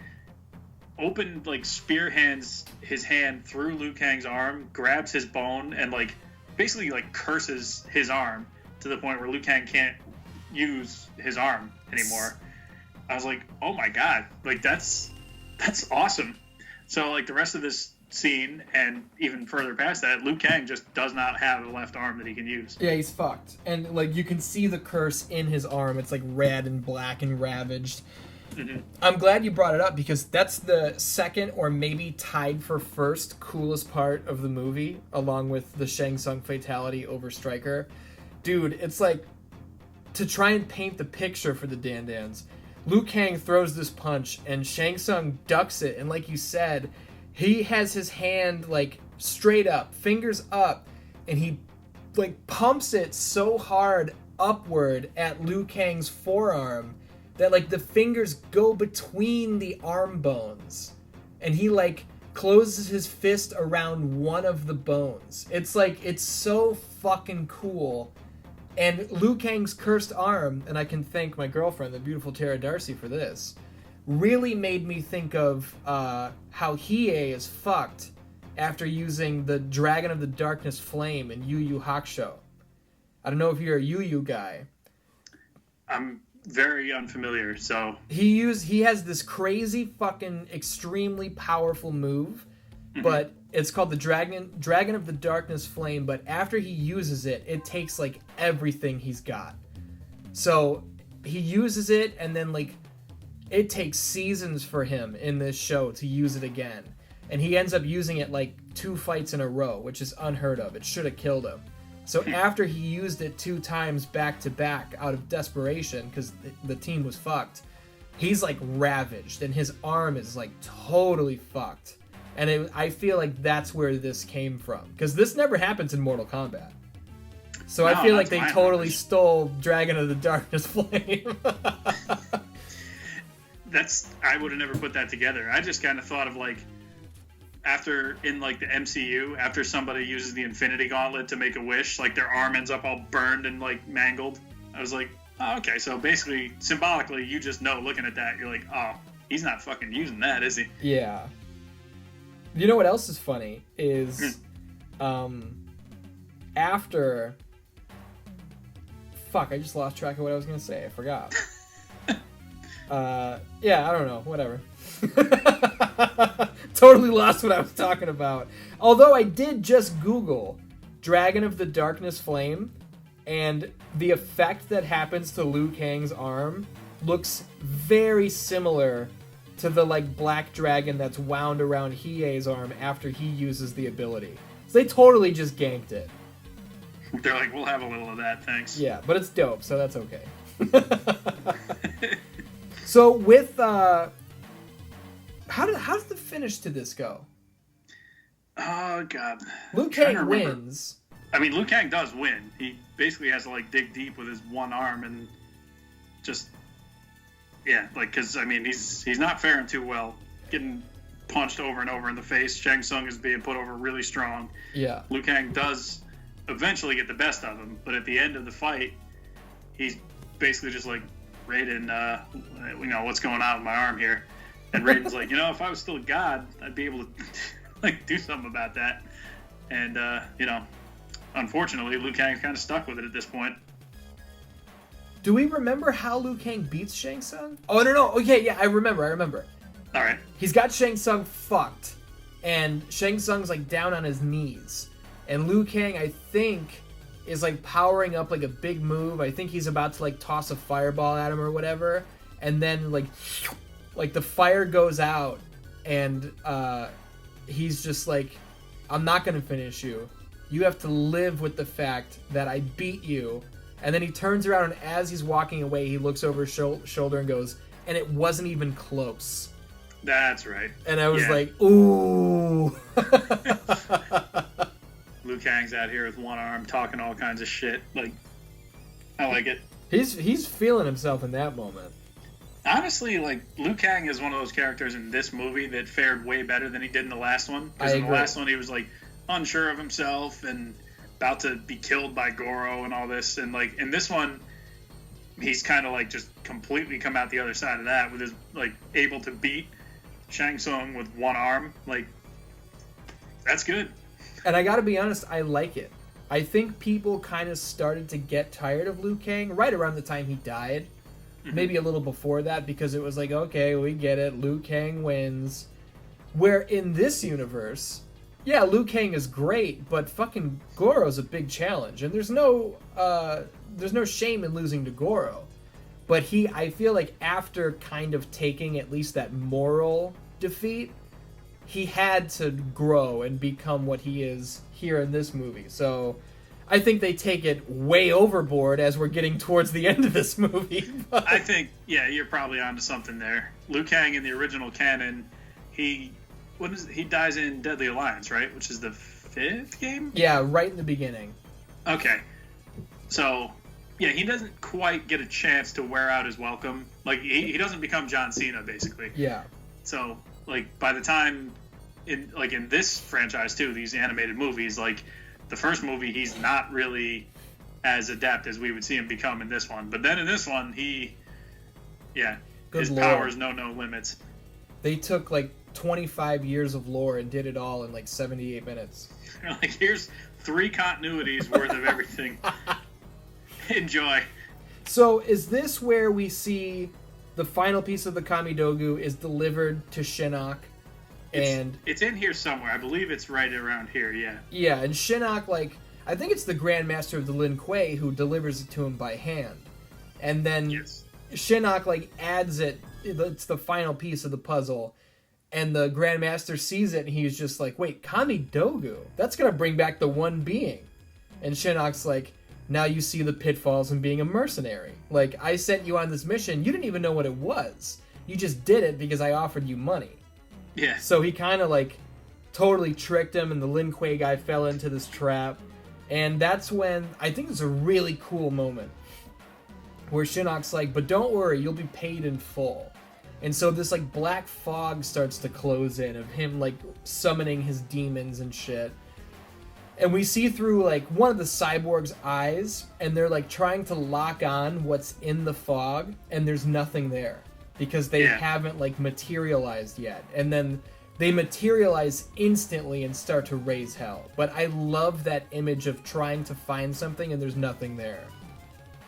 opened, like, spear hands his hand through Liu Kang's arm, grabs his bone, and, like, basically, like, curses his arm to the point where Liu Kang can't use his arm anymore. I was like, oh my god, like, that's awesome. So, like, the rest of this scene, and even further past that, Liu Kang just does not have a left arm that he can use. Yeah, he's fucked. And, like, you can see the curse in his arm. It's, like, red and black and ravaged. Mm-hmm. I'm glad you brought it up, because that's the second, or maybe tied for first, coolest part of the movie, along with the Shang Tsung fatality over Stryker. Dude, it's like, to try and paint the picture for the Dan-Dans, Liu Kang throws this punch, and Shang Tsung ducks it, and like you said, he has his hand, like, straight up, fingers up, and he, like, pumps it so hard upward at Liu Kang's forearm that, like, the fingers go between the arm bones. And he, like, closes his fist around one of the bones. It's, like, it's so fucking cool. And Liu Kang's cursed arm, and I can thank my girlfriend, the beautiful Tara Darcy, for this, really made me think of how Hiei is fucked after using the Dragon of the Darkness Flame in Yu Yu Hakusho. I don't know if you're a Yu Yu guy. I'm very unfamiliar, so... He has this crazy fucking extremely powerful move, but it's called the Dragon of the Darkness Flame, but after he uses it, it takes, like, everything he's got. So, he uses it, and then, like, it takes seasons for him in this show to use it again. And he ends up using it like 2 fights in a row, which is unheard of. It should have killed him. So after he used it 2 times back to back out of desperation, because the team was fucked, he's like ravaged, and his arm is like totally fucked. And I feel like that's where this came from, because this never happens in Mortal Kombat. So I feel like they totally stole Dragon of the Darkness Flame. I would have never put that together. I just kind of thought of like, after in like the MCU, after somebody uses the Infinity Gauntlet to make a wish, like their arm ends up all burned and like mangled. I was like, oh, okay, so basically symbolically you just know looking at that, you're like, oh, he's not fucking using that, is he? Yeah. You know what else is funny is after fuck, I just lost track of what I was gonna say. I forgot. Yeah, I don't know, whatever. Totally lost what I was talking about. Although I did just Google Dragon of the Darkness Flame, and the effect that happens to Liu Kang's arm looks very similar to the like black dragon that's wound around Hiei's arm after he uses the ability. So they totally just ganked it. They're like, we'll have a little of that, thanks. Yeah, but it's dope, so that's okay. So with how does the finish to this go? Oh god, Liu Kang wins. I mean, Liu Kang does win. He basically has to like dig deep with his one arm and just like, because I mean he's not faring too well, getting punched over and over in the face. Shang Tsung is being put over really strong. Yeah, Liu Kang does eventually get the best of him, but at the end of the fight, he's basically just like, Raiden, what's going on with my arm here? And Raiden's like, if I was still a god, I'd be able to like do something about that. And unfortunately, Liu Kang's kind of stuck with it at this point. Do we remember how Liu Kang beats Shang Tsung? Oh no, okay, yeah, I remember. All right. He's got Shang Tsung fucked, and Shang Tsung's like down on his knees, and Liu Kang, I think, is like powering up like a big move. I think he's about to like toss a fireball at him or whatever, and then like the fire goes out, and he's just like, I'm not gonna finish you. You have to live with the fact that I beat you. And then he turns around, and as he's walking away, he looks over his shoulder and goes, and it wasn't even close. That's right. And I was like, ooh. Liu Kang's out here with one arm talking all kinds of shit. Like, I like it. He's feeling himself in that moment. Honestly, like, Liu Kang is one of those characters in this movie that fared way better than he did in the last one. Because in the last one, he was, like, unsure of himself and about to be killed by Goro and all this. And, like, in this one, he's kind of, like, just completely come out the other side of that with his, like, able to beat Shang Tsung with one arm. Like, that's good. And I gotta be honest, I like it. I think people kind of started to get tired of Liu Kang right around the time he died. Mm-hmm. Maybe a little before that, because it was like, okay, we get it, Liu Kang wins. Where in this universe, yeah, Liu Kang is great, but fucking Goro's a big challenge, and there's no shame in losing to Goro. But I feel like after kind of taking at least that moral defeat, he had to grow and become what he is here in this movie. So I think they take it way overboard as we're getting towards the end of this movie. But I think, yeah, you're probably onto something there. Liu Kang in the original canon, he dies in Deadly Alliance, right? Which is the 5th game? Yeah, right in the beginning. Okay. So, yeah, he doesn't quite get a chance to wear out his welcome. Like, he doesn't become John Cena, basically. Yeah. So, like, by the time, in this franchise, too, these animated movies, like, the first movie, he's not really as adept as we would see him become in this one. But then in this one, his powers know no limits. They took, like, 25 years of lore and did it all in, like, 78 minutes. Like, here's 3 continuities worth of everything. Enjoy. So, is this where we see the final piece of the Kamidogu is delivered to Shinnok? It's in here somewhere. I believe it's right around here, yeah. Yeah, and Shinnok, like, I think it's the Grand Master of the Lin Kuei who delivers it to him by hand. And then Shinnok, like, adds it it's the final piece of the puzzle. And the Grandmaster sees it, and he's just like, wait, Kami Dogu? That's going to bring back the one being. And Shinnok's like, now you see the pitfalls in being a mercenary. Like, I sent you on this mission, you didn't even know what it was. You just did it because I offered you money. Yeah. So he kind of, like, totally tricked him, and the Lin Kuei guy fell into this trap. And that's when, I think it's a really cool moment, where Shinnok's like, but don't worry, you'll be paid in full. And so this, like, black fog starts to close in of him, like, summoning his demons and shit. And we see through, like, one of the cyborg's eyes, and they're, like, trying to lock on what's in the fog, and there's nothing there. Because they haven't, like, materialized yet. And then they materialize instantly and start to raise hell. But I love that image of trying to find something, and there's nothing there.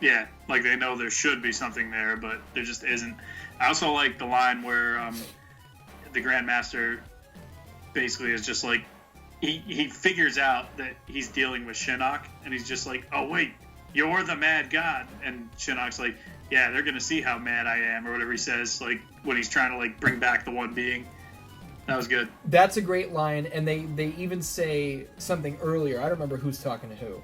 Yeah, like, they know there should be something there, but there just isn't. I also like the line where the Grandmaster basically is just like, he figures out that he's dealing with Shinnok, and he's just like, oh wait, you're the mad god. And Shinnok's like, yeah, they're gonna see how mad I am, or whatever he says, like, when he's trying to, like, bring back the one being. That was good. That's a great line, and they even say something earlier, I don't remember who's talking to who,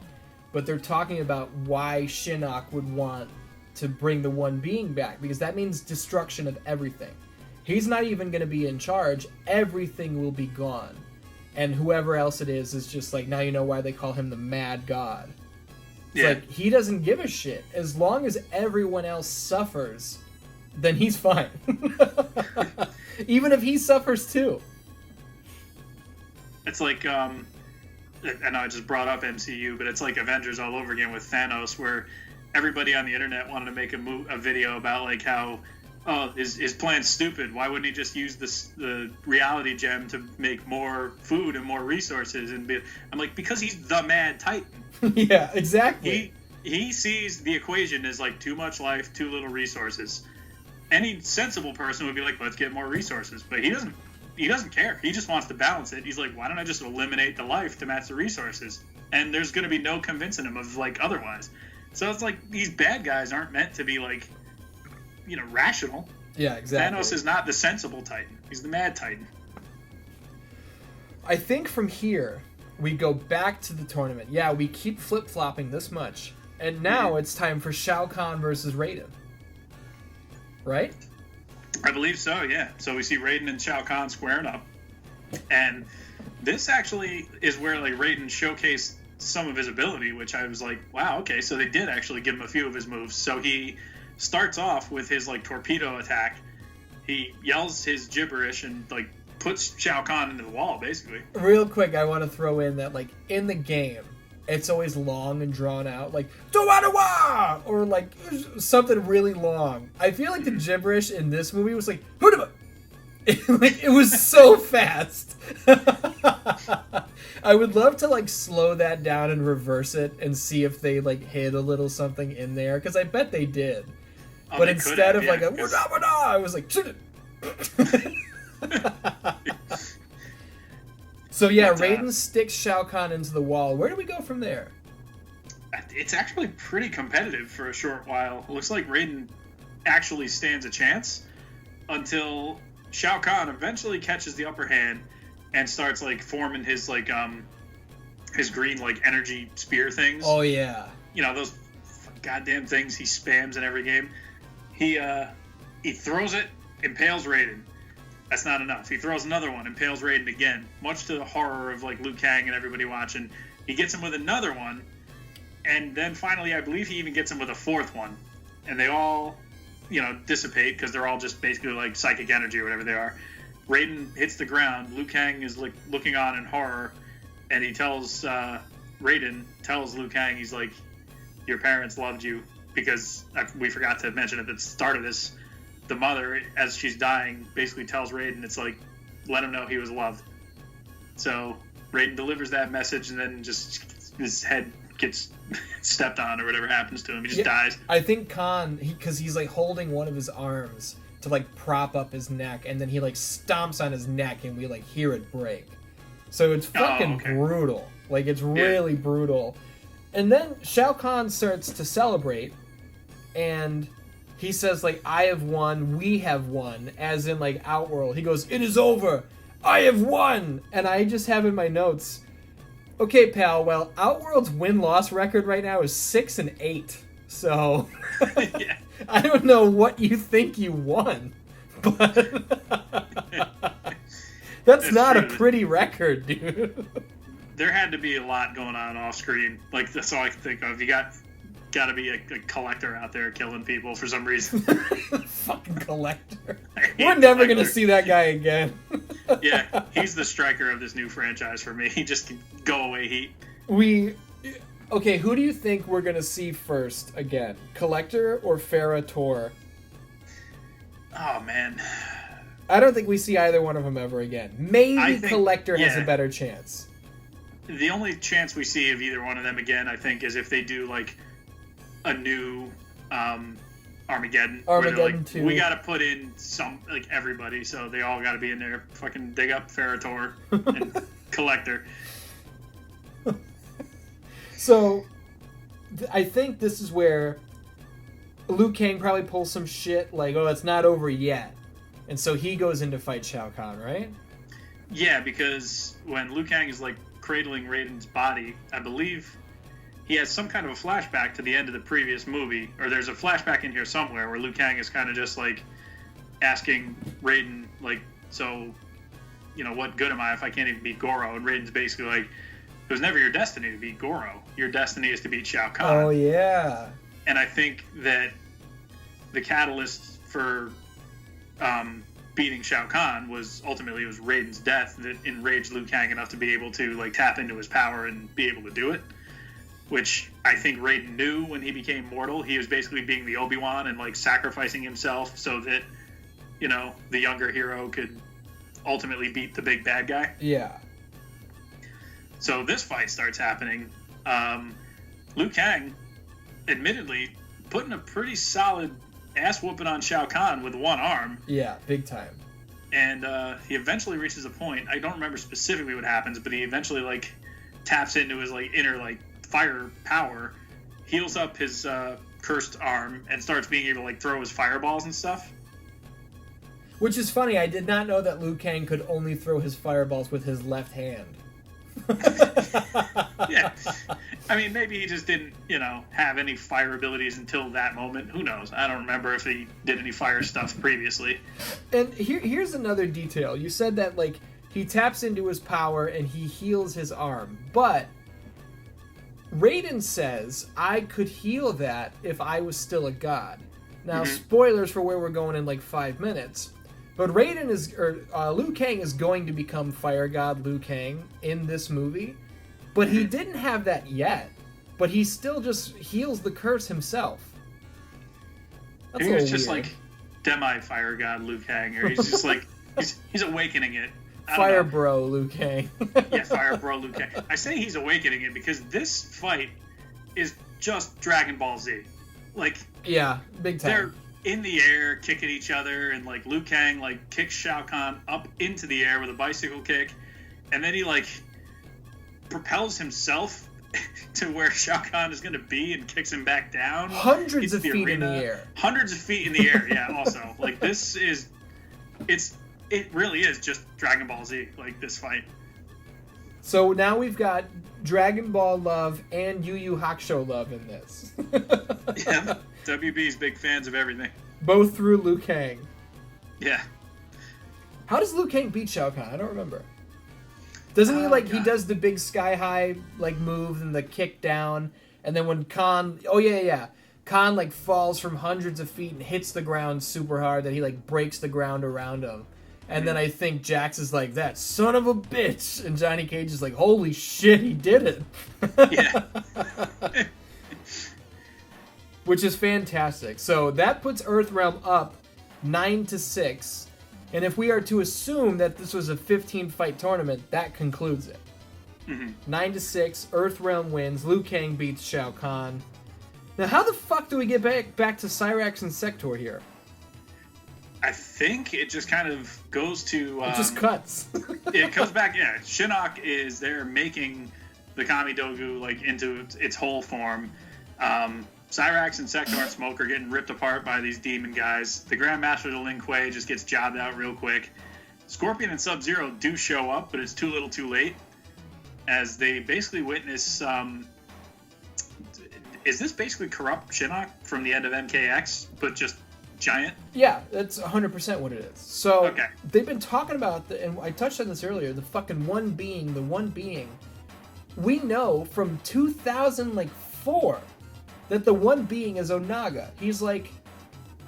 but they're talking about why Shinnok would want to bring the one being back, because that means destruction of everything. He's not even going to be in charge. Everything will be gone. And whoever else it is just like, now you know why they call him the Mad God. It's like, he doesn't give a shit. As long as everyone else suffers, then he's fine. Even if he suffers too. It's like, I know I just brought up MCU, but it's like Avengers all over again with Thanos, where everybody on the internet wanted to make a video about, like, how, oh, his plan's stupid. Why wouldn't he just use the reality gem to make more food and more resources? I'm like, because he's the Mad Titan. Yeah, exactly. He sees the equation as, like, too much life, too little resources. Any sensible person would be like, let's get more resources. But he doesn't care. He just wants to balance it. He's like, why don't I just eliminate the life to match the resources? And there's going to be no convincing him of, like, otherwise. So it's like, these bad guys aren't meant to be, like, you know, rational. Yeah, exactly. Thanos is not the sensible Titan. He's the Mad Titan. I think from here, we go back to the tournament. Yeah, we keep flip-flopping this much. And now it's time for Shao Khan versus Raiden. Right? I believe so, yeah. So we see Raiden and Shao Khan squaring up. And this actually is where, like, Raiden showcased some of his ability, which I was like, wow, okay, so they did actually give him a few of his moves. So he starts off with his, like, torpedo attack. He yells his gibberish and, like, puts Shao Kahn into the wall, basically. Real quick, I want to throw in that, like, in the game, it's always long and drawn out, like, "Dawa-dawa!" or, like, something really long. I feel like the gibberish in this movie was like, "Hudaba!" Like, it was so fast. I would love to, like, slow that down and reverse it and see if they, like, hid a little something in there, because I bet they did. Oh, but they instead of, yeah, like, a "Wada-wada!" I was like, "Shoot it!" So yeah, Raiden sticks Shao Kahn into the wall. Where do we go from there? It's actually pretty competitive for a short while. It looks like Raiden actually stands a chance until Shao Kahn eventually catches the upper hand and starts, like, forming his, like, his green, like, energy spear things. Oh yeah. You know, those goddamn things he spams in every game. He throws it, impales Raiden. That's not enough. He throws another one, impales Raiden again, much to the horror of, like, Liu Kang and everybody watching. He gets him with another one, and then finally, I believe he even gets him with a fourth one. And they all, you know, dissipate because they're all just basically, like, psychic energy or whatever they are. Raiden hits the ground. Liu Kang is, like, looking on in horror, and he tells Raiden tells Liu Kang, he's like, your parents loved you, because we forgot to mention at the start of this, the mother, as she's dying, basically tells Raiden, it's like, let him know he was loved. So Raiden delivers that message, and then just his head gets stepped on or whatever happens to him. He just dies. I think Khan, because he's like holding one of his arms to, like, prop up his neck, and then he, like, stomps on his neck, and we, like, hear it break. So it's fucking brutal. Like, it's really brutal. And then Shao Kahn starts to celebrate, and he says, like, I have won, we have won, as in, like, Outworld. He goes, it is over, I have won! And I just have in my notes, okay, pal, well, Outworld's win-loss record right now is 6-8. So, Yeah. I don't know what you think you won, but that's not true. a pretty record, dude. There had to be a lot going on off screen. Like, that's all I can think of. You got to be a collector out there killing people for some reason. Fucking collector. hate We're never Collector. gonna see that guy again. Yeah, he's the striker of this new franchise for me. He just can go away heat. Okay, who do you think we're gonna see first again? Collector or Farah Tor? Oh, man. I don't think we see either one of them ever again. Maybe I think- Collector has yeah. a better chance. The only chance we see of either one of them again, I think, is if they do, like, a new Armageddon. Where they're Armageddon like, 2. we gotta put in some, like, everybody, so they all gotta be in there. Fucking dig up Ferrator and Collector. So, I think this is where Liu Kang probably pulls some shit like, oh, it's not over yet. And so he goes in to fight Shao Kahn, right? Yeah, because when Liu Kang is, like, cradling Raiden's body, I believe he has some kind of a flashback to the end of the previous movie, or there's a flashback in here somewhere where Liu Kang is kind of just, like, asking Raiden, like, so, you know, what good am I if I can't even beat Goro? And Raiden's basically like, it was never your destiny to beat Goro. Your destiny is to beat Shao Kahn. Oh, yeah. And I think that the catalyst for beating Shao Kahn was ultimately Raiden's death that enraged Liu Kang enough to be able to, like, tap into his power and be able to do it. Which I think Raiden knew when he became mortal. He was basically being the Obi-Wan and, like, sacrificing himself so that, you know, the younger hero could ultimately beat the big bad guy. Yeah. So this fight starts happening. Liu Kang, admittedly, putting a pretty solid ass whooping on Shao Kahn with one arm. Yeah, big time. And he eventually reaches a point. I don't remember specifically what happens, but he eventually, like, taps into his, like, inner, like, fire power, heals up his cursed arm, and starts being able to, like, throw his fireballs and stuff. Which is funny, I did not know that Liu Kang could only throw his fireballs with his left hand. Yeah. I mean, maybe he just didn't, you know, have any fire abilities until that moment. Who knows? I don't remember if he did any fire stuff previously. And here's another detail. You said that, like, he taps into his power and he heals his arm. But Raiden says, I could heal that if I was still a god. Now, spoilers for where we're going in, like, 5 minutes. But Liu Kang is going to become Fire God Liu Kang in this movie. But he didn't have that yet. But he still just heals the curse himself. That's He a was little just weird. like demi-fire god Liu Kang, or he's just like, he's awakening it. I don't Fire know. Bro Liu Kang. Yeah, Fire Bro Liu Kang. I say he's awakening it because this fight is just Dragon Ball Z. Like, Yeah, big time. they're in the air kicking each other, and, like, Liu Kang, like, kicks Shao Kahn up into the air with a bicycle kick, and then he, like, propels himself to where Shao Kahn is going to be and kicks him back down. Hundreds of Hits feet in the arena. air. Hundreds of feet in the air, yeah, also. Like, this is... It really is just Dragon Ball Z, like, this fight. So now we've got Dragon Ball love and Yu Yu Hakusho love in this. Yeah, WB's big fans of everything. Both through Liu Kang. Yeah. How does Liu Kang beat Shao Kahn? I don't remember. Doesn't he, like, he God. does the big sky high, like, move and the kick down, and then when Khan, oh yeah, Khan, like, falls from hundreds of feet and hits the ground super hard that he, like, breaks the ground around him. And then I think Jax is like, that son of a bitch, and Johnny Cage is like, holy shit, he did it. Yeah. Which is fantastic. So that puts Earthrealm up 9-6. And if we are to assume that this was a 15-fight tournament, that concludes it. 9-6, Earthrealm wins. Liu Kang beats Shao Kahn. Now, how the fuck do we get back to Cyrax and Sektor here? I think it just kind of goes to... It just cuts. It comes back, yeah. Shinnok is there making the Kami Dogu, like, into its whole form. Cyrax and Sektor and Smoke are getting ripped apart by these demon guys. The Grandmaster of the Lin Kuei just gets jobbed out real quick. Scorpion and Sub-Zero do show up, but it's too little too late, as they basically witness... is this basically corrupt Shinnok from the end of MKX, but just giant? Yeah, that's 100% what it is. So, okay. They've been talking about, and I touched on this earlier, the fucking one being. We know from 2004 that the one being is Onaga. He's like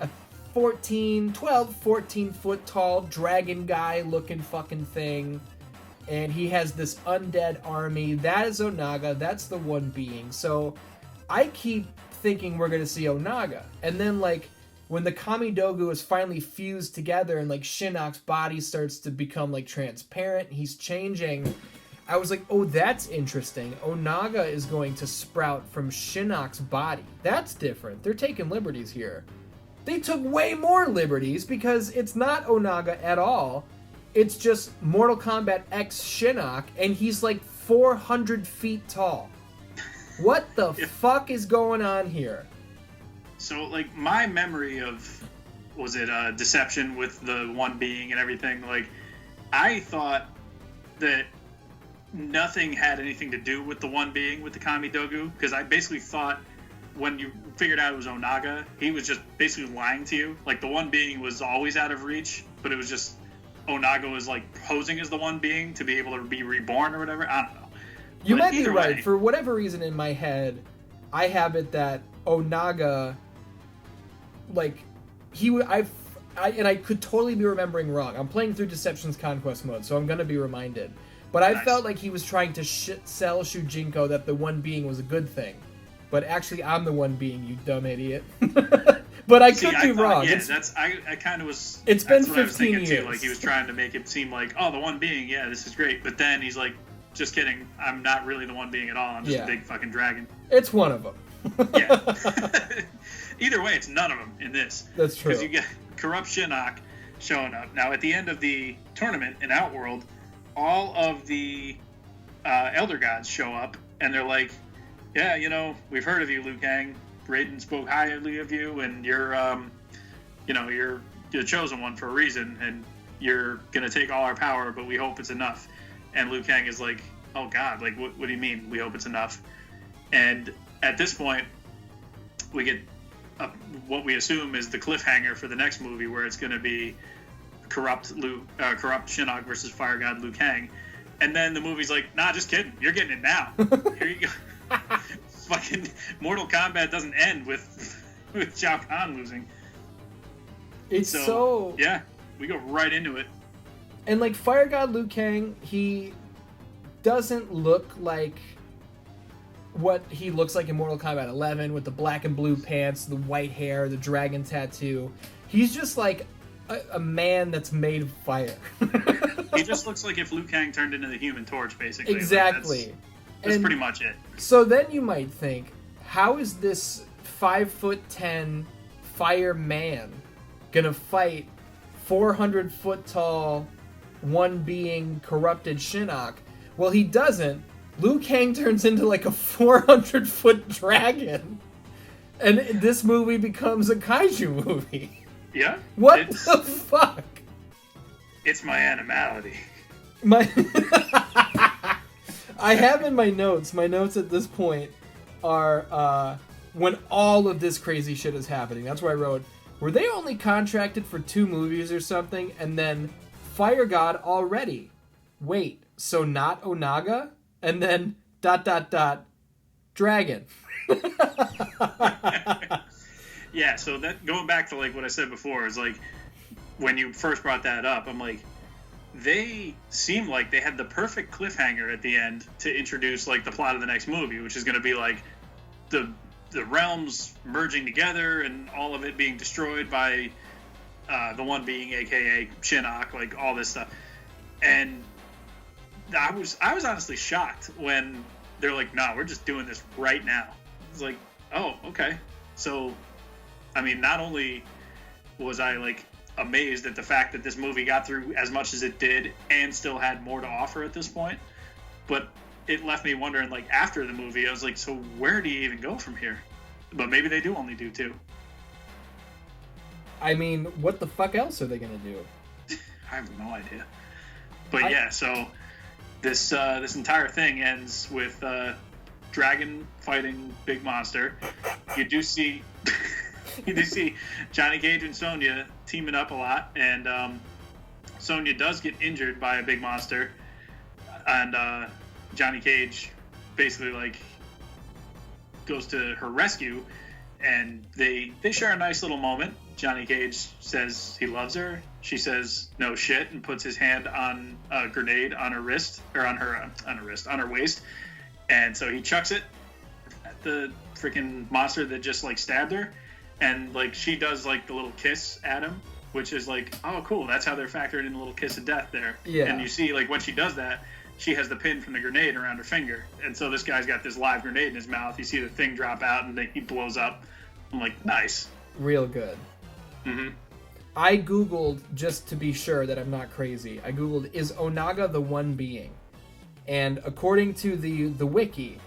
a 14 foot tall dragon guy looking fucking thing. And he has this undead army. That is Onaga. That's the one being. So I keep thinking we're going to see Onaga. And then, like, when the Kamidogu is finally fused together and, like, Shinnok's body starts to become, like, transparent, he's changing, I was like, oh, that's interesting. Onaga is going to sprout from Shinnok's body. That's different. They're taking liberties here. They took way more liberties because it's not Onaga at all. It's just Mortal Kombat X Shinnok, and he's like 400 feet tall. What the fuck is going on here? So, like, my memory of, was it Deception with the one being and everything, like, I thought that nothing had anything to do with the one being with the Kamidogu, because I basically thought when you figured out it was Onaga, he was just basically lying to you. Like, the one being was always out of reach, but it was just Onaga was, like, posing as the one being to be able to be reborn or whatever. I don't know. You might be right. For whatever reason in my head, I have it that Onaga, like, I could totally be remembering wrong. I'm playing through Deception's Conquest mode, so I'm going to be reminded. But I felt like he was trying to sell Shujinko that the one being was a good thing. But actually, I'm the one being, you dumb idiot. But I could be wrong. Yeah, I kind of was... It's been 15 years. Too. Like, he was trying to make it seem like, oh, the one being, yeah, this is great. But then he's like, just kidding. I'm not really the one being at all. I'm just a big fucking dragon. It's one of them. Yeah. Either way, it's none of them in this. That's true. Because you get Corrupt Shinnok showing up. Now, at the end of the tournament in Outworld, all of the Elder Gods show up, and they're like, yeah, you know, we've heard of you, Liu Kang. Raiden spoke highly of you, and you're the chosen one for a reason, and you're going to take all our power, but we hope it's enough. And Liu Kang is like, oh, God, like, what do you mean, we hope it's enough? And at this point, we get what we assume is the cliffhanger for the next movie, where it's going to be corrupt Shinnok versus Fire God Liu Kang. And then the movie's like, nah, just kidding. You're getting it now. Here you go. Fucking Mortal Kombat doesn't end with Shao Khan losing. It's so... Yeah, we go right into it. And, like, Fire God Liu Kang, he doesn't look like what he looks like in Mortal Kombat 11 with the black and blue pants, the white hair, the dragon tattoo. He's just like a man that's made of fire. He just looks like if Liu Kang turned into the Human Torch, basically. Exactly. Like, that's pretty much it. So then you might think, how is this 5'10" fire man gonna fight 400 foot tall, one being corrupted Shinnok? Well, he doesn't. Liu Kang turns into like a 400 foot dragon, and this movie becomes a kaiju movie. Yeah. What the fuck? It's my animality. I have in my notes at this point are when all of this crazy shit is happening. That's where I wrote, were they only contracted for 2 movies or something? And then Fire God already. Wait, so not Onaga? And then ... dragon. Yeah, so that going back to like what I said before is like when you first brought that up, I'm like, they seem like they had the perfect cliffhanger at the end to introduce like the plot of the next movie, which is going to be like the realms merging together and all of it being destroyed by the one being, aka Shinnok, like all this stuff. And I was honestly shocked when they're like, no, we're just doing this right now. It's like, oh, okay. So, I mean, not only was I like amazed at the fact that this movie got through as much as it did and still had more to offer at this point, but it left me wondering, like, after the movie, I was like, so where do you even go from here? But maybe they do only do 2. I mean, what the fuck else are they gonna do? I have no idea. But yeah, so this entire thing ends with dragon fighting big monster. You do see Johnny Cage and Sonya teaming up a lot, and Sonya does get injured by a big monster, and Johnny Cage basically like goes to her rescue, and they share a nice little moment. Johnny Cage says he loves her. She says no shit and puts his hand on a grenade on her wrist, or on her waist. And so he chucks it at the freaking monster that just like stabbed her. And like she does like the little kiss at him, which is like, oh cool, that's how they're factored in a little kiss of death there. Yeah. And you see like when she does that, she has the pin from the grenade around her finger. And so this guy's got this live grenade in his mouth. You see the thing drop out and then he blows up. I'm like, nice. Real good. Mm-hmm. I Googled, just to be sure that I'm not crazy, I Googled, is Onaga the one being? And according to the wiki,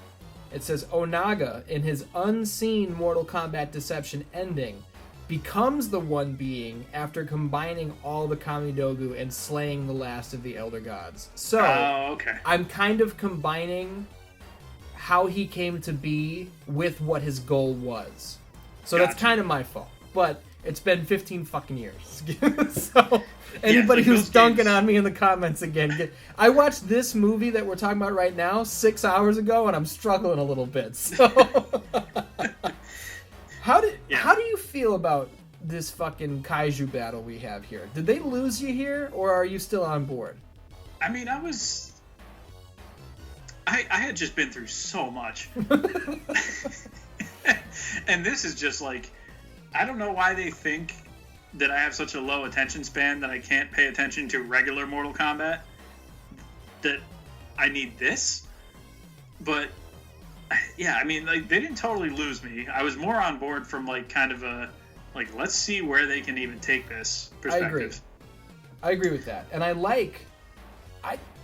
it says Onaga, in his unseen Mortal Kombat Deception ending, becomes the one being after combining all the Kamidogu and slaying the last of the Elder Gods. So, okay. I'm kind of combining how he came to be with what his goal was. So Gotcha. That's kind of my fault. But it's been 15 fucking years. So anybody who's dunking on me in the comments again, I watched this movie that we're talking about right now 6 hours ago, and I'm struggling a little bit. So how do you feel about this fucking kaiju battle we have here? Did they lose you here, or are you still on board? I mean, I had just been through so much. And this is just like, I don't know why they think that I have such a low attention span that I can't pay attention to regular Mortal Kombat, that I need this. But yeah, I mean, like, they didn't totally lose me. I was more on board from like kind of a like, let's see where they can even take this perspective. I agree with that. And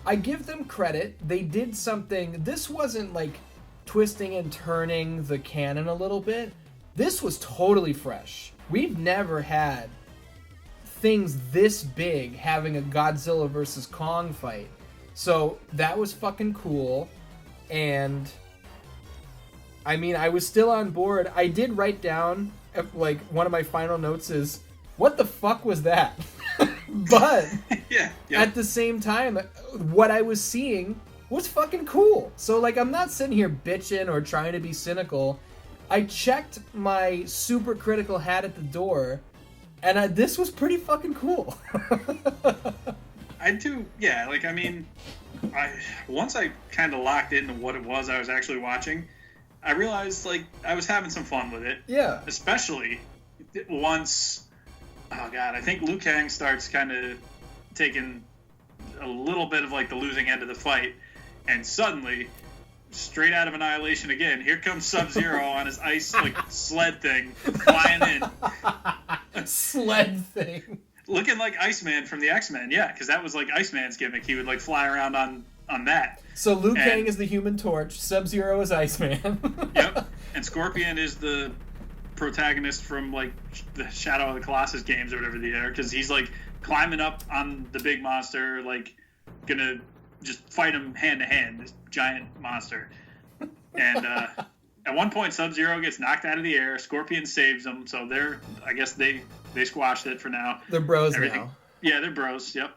I give them credit. They did something. This wasn't like twisting and turning the canon a little bit. This was totally fresh. We've never had things this big having a Godzilla versus Kong fight. So that was fucking cool. And I mean, I was still on board. I did write down, like, one of my final notes is, what the fuck was that? But yeah. At the same time, what I was seeing was fucking cool. So, like, I'm not sitting here bitching or trying to be cynical. I checked my super critical hat at the door, and this was pretty fucking cool. I do, yeah. Like, I mean, once I kind of locked into what it was I was actually watching, I realized, like, I was having some fun with it. Yeah. Especially once, oh god, I think Liu Kang starts kind of taking a little bit of, like, the losing end of the fight, and suddenly, straight out of Annihilation again, here comes Sub-Zero on his ice, like, sled thing, flying in. Sled thing. Looking like Iceman from the X-Men, yeah, because that was, like, Iceman's gimmick. He would, like, fly around on that. So Liu Kang is the Human Torch, Sub-Zero is Iceman. Yep, and Scorpion is the protagonist from, like, the Shadow of the Colossus games or whatever they are, because he's, like, climbing up on the big monster, like, gonna just fight him hand-to-hand, this giant monster. And at one point, Sub-Zero gets knocked out of the air, Scorpion saves him, so I guess they squashed it for now. They're bros now. Yeah, they're bros, yep.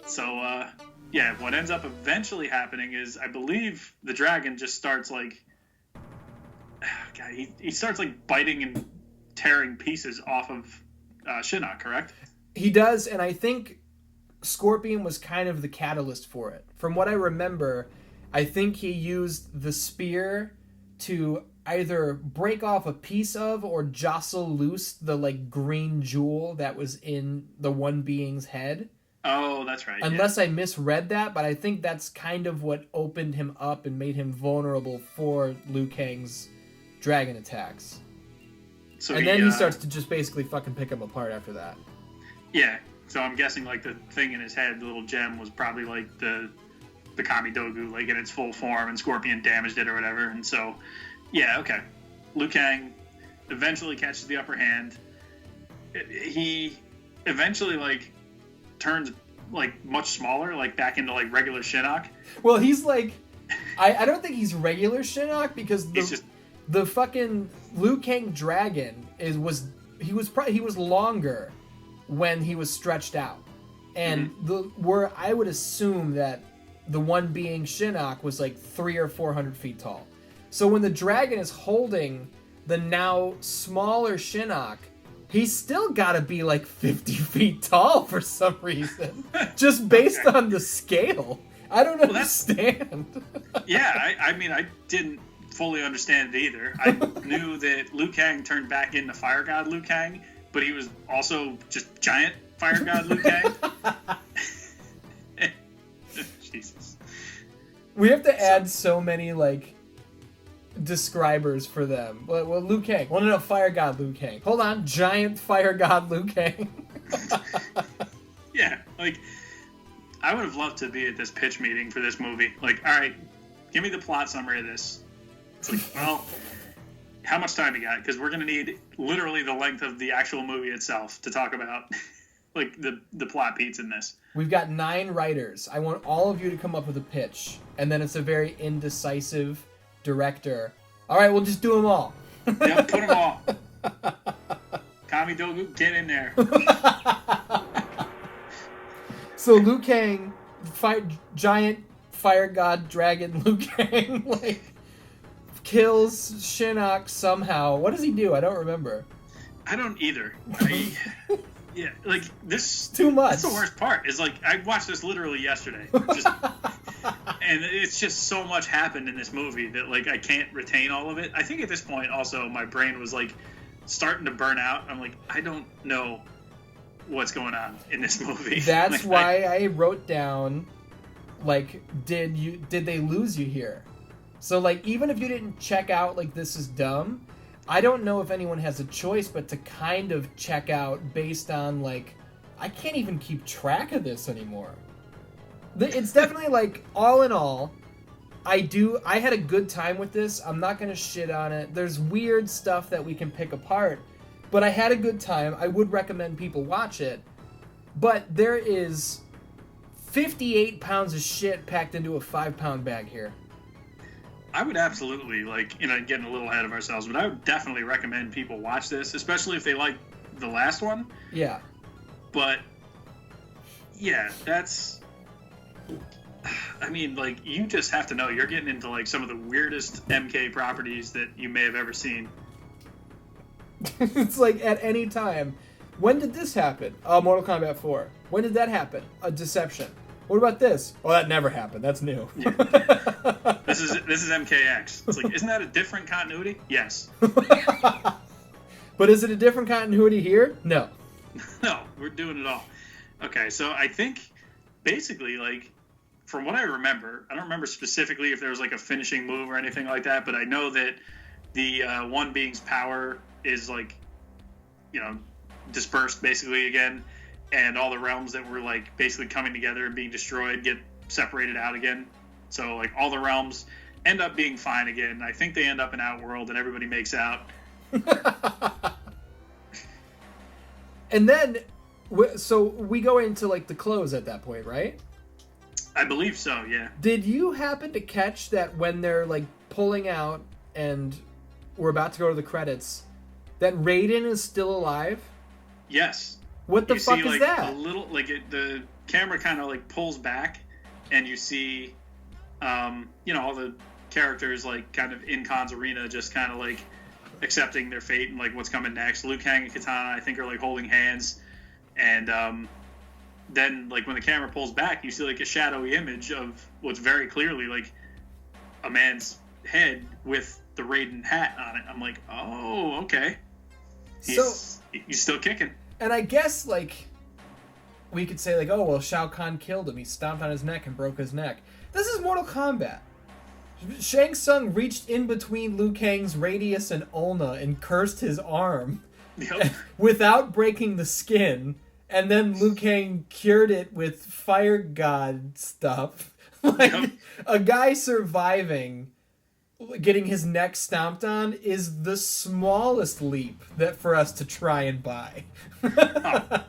So, yeah, what ends up eventually happening is, I believe the dragon just starts, like, God, he starts, like, biting and tearing pieces off of Shinnok, correct? He does, and I think Scorpion was kind of the catalyst for it. From what I remember, I think he used the spear to either break off a piece of or jostle loose the, like, green jewel that was in the one being's head. Oh, that's right. Unless I misread that, but I think that's kind of what opened him up and made him vulnerable for Liu Kang's dragon attacks. So and then he starts to just basically fucking pick him apart after that. Yeah, so I'm guessing, like, the thing in his head, the little gem, was probably, like, the Kamidogu, like, in its full form, and Scorpion damaged it or whatever, and so, yeah, okay. Liu Kang eventually catches the upper hand. He eventually like turns like much smaller, like back into like regular Shinnok. Well, he's like, I don't think he's regular Shinnok because the fucking Liu Kang dragon was longer when he was stretched out, and I would assume that the one being Shinnok was like 300 or 400 feet tall. So when the dragon is holding the now smaller Shinnok, he's still got to be like 50 feet tall for some reason, just based on the scale. I don't understand. Yeah, I mean, I didn't fully understand it either. I knew that Liu Kang turned back into Fire God Liu Kang, but he was also just giant Fire God Liu Kang. Jesus. We have to add so many, like, describers for them. Well, Liu Kang. Well, no, Fire God Liu Kang. Hold on, giant Fire God Liu Kang. Yeah, like, I would have loved to be at this pitch meeting for this movie. Like, all right, give me the plot summary of this. It's like, well, how much time you got? Because we're going to need literally the length of the actual movie itself to talk about, like, the plot beats in this. We've got 9 writers. I want all of you to come up with a pitch. And then it's a very indecisive director. All right, we'll just do them all. Yep, put them all. Kami Dogu, get in there. So Liu Kang, giant fire god dragon Liu Kang, like, kills Shinnok somehow. What does he do? I don't remember. I don't either. Yeah, like, this... Too much. That's the worst part, is, like, I watched this literally yesterday. And it's just so much happened in this movie that, like, I can't retain all of it. I think at this point, also, my brain was, like, starting to burn out. I'm like, I don't know what's going on in this movie. That's like, why I wrote down, like, did they lose you here? So, like, even if you didn't check out, like, this is dumb, I don't know if anyone has a choice but to kind of check out based on, like, I can't even keep track of this anymore. It's definitely, like, all in all, I had a good time with this. I'm not going to shit on it. There's weird stuff that we can pick apart, but I had a good time. I would recommend people watch it, but there is 58 pounds of shit packed into a 5-pound bag here. I would absolutely, like, getting a little ahead of ourselves, but I would definitely recommend people watch this, especially if they like the last one. Yeah. But, yeah, that's... I mean, like, you just have to know you're getting into, like, some of the weirdest MK properties that you may have ever seen. It's like, at any time. When did this happen? Mortal Kombat 4. When did that happen? A Deception. What about this? Oh, that never happened. That's new. Yeah. This is MKX. It's like, isn't that a different continuity? Yes. But is it a different continuity here? No. No, we're doing it all. Okay, so I think, basically, like, from what I remember, I don't remember specifically if there was, like, a finishing move or anything like that, but I know that the one being's power is, like, dispersed, basically, again, and all the realms that were, like, basically coming together and being destroyed get separated out again. So, like, all the realms end up being fine again. I think they end up in Outworld and everybody makes out. And then, so we go into, like, the close at that point, right? I believe so, yeah. Did you happen to catch that when they're, like, pulling out and we're about to go to the credits, that Raiden is still alive? Yes. What the fuck is that? A little, like, the camera kind of, like, pulls back, and you see, all the characters, like, kind of in Khan's arena, just kind of, like, accepting their fate and, like, what's coming next. Liu Kang and Katana, I think, are, like, holding hands, and then, like, when the camera pulls back, you see, like, a shadowy image of what's very clearly, like, a man's head with the Raiden hat on it. I'm like, oh, okay. He's still kicking. And I guess, like, we could say, like, oh, well, Shao Khan killed him. He stomped on his neck and broke his neck. This is Mortal Kombat. Shang Tsung reached in between Liu Kang's radius and ulna and cursed his arm without breaking the skin. And then Liu Kang cured it with fire god stuff. Like, a guy surviving getting his neck stomped on is the smallest leap that for us to try and buy. Oh,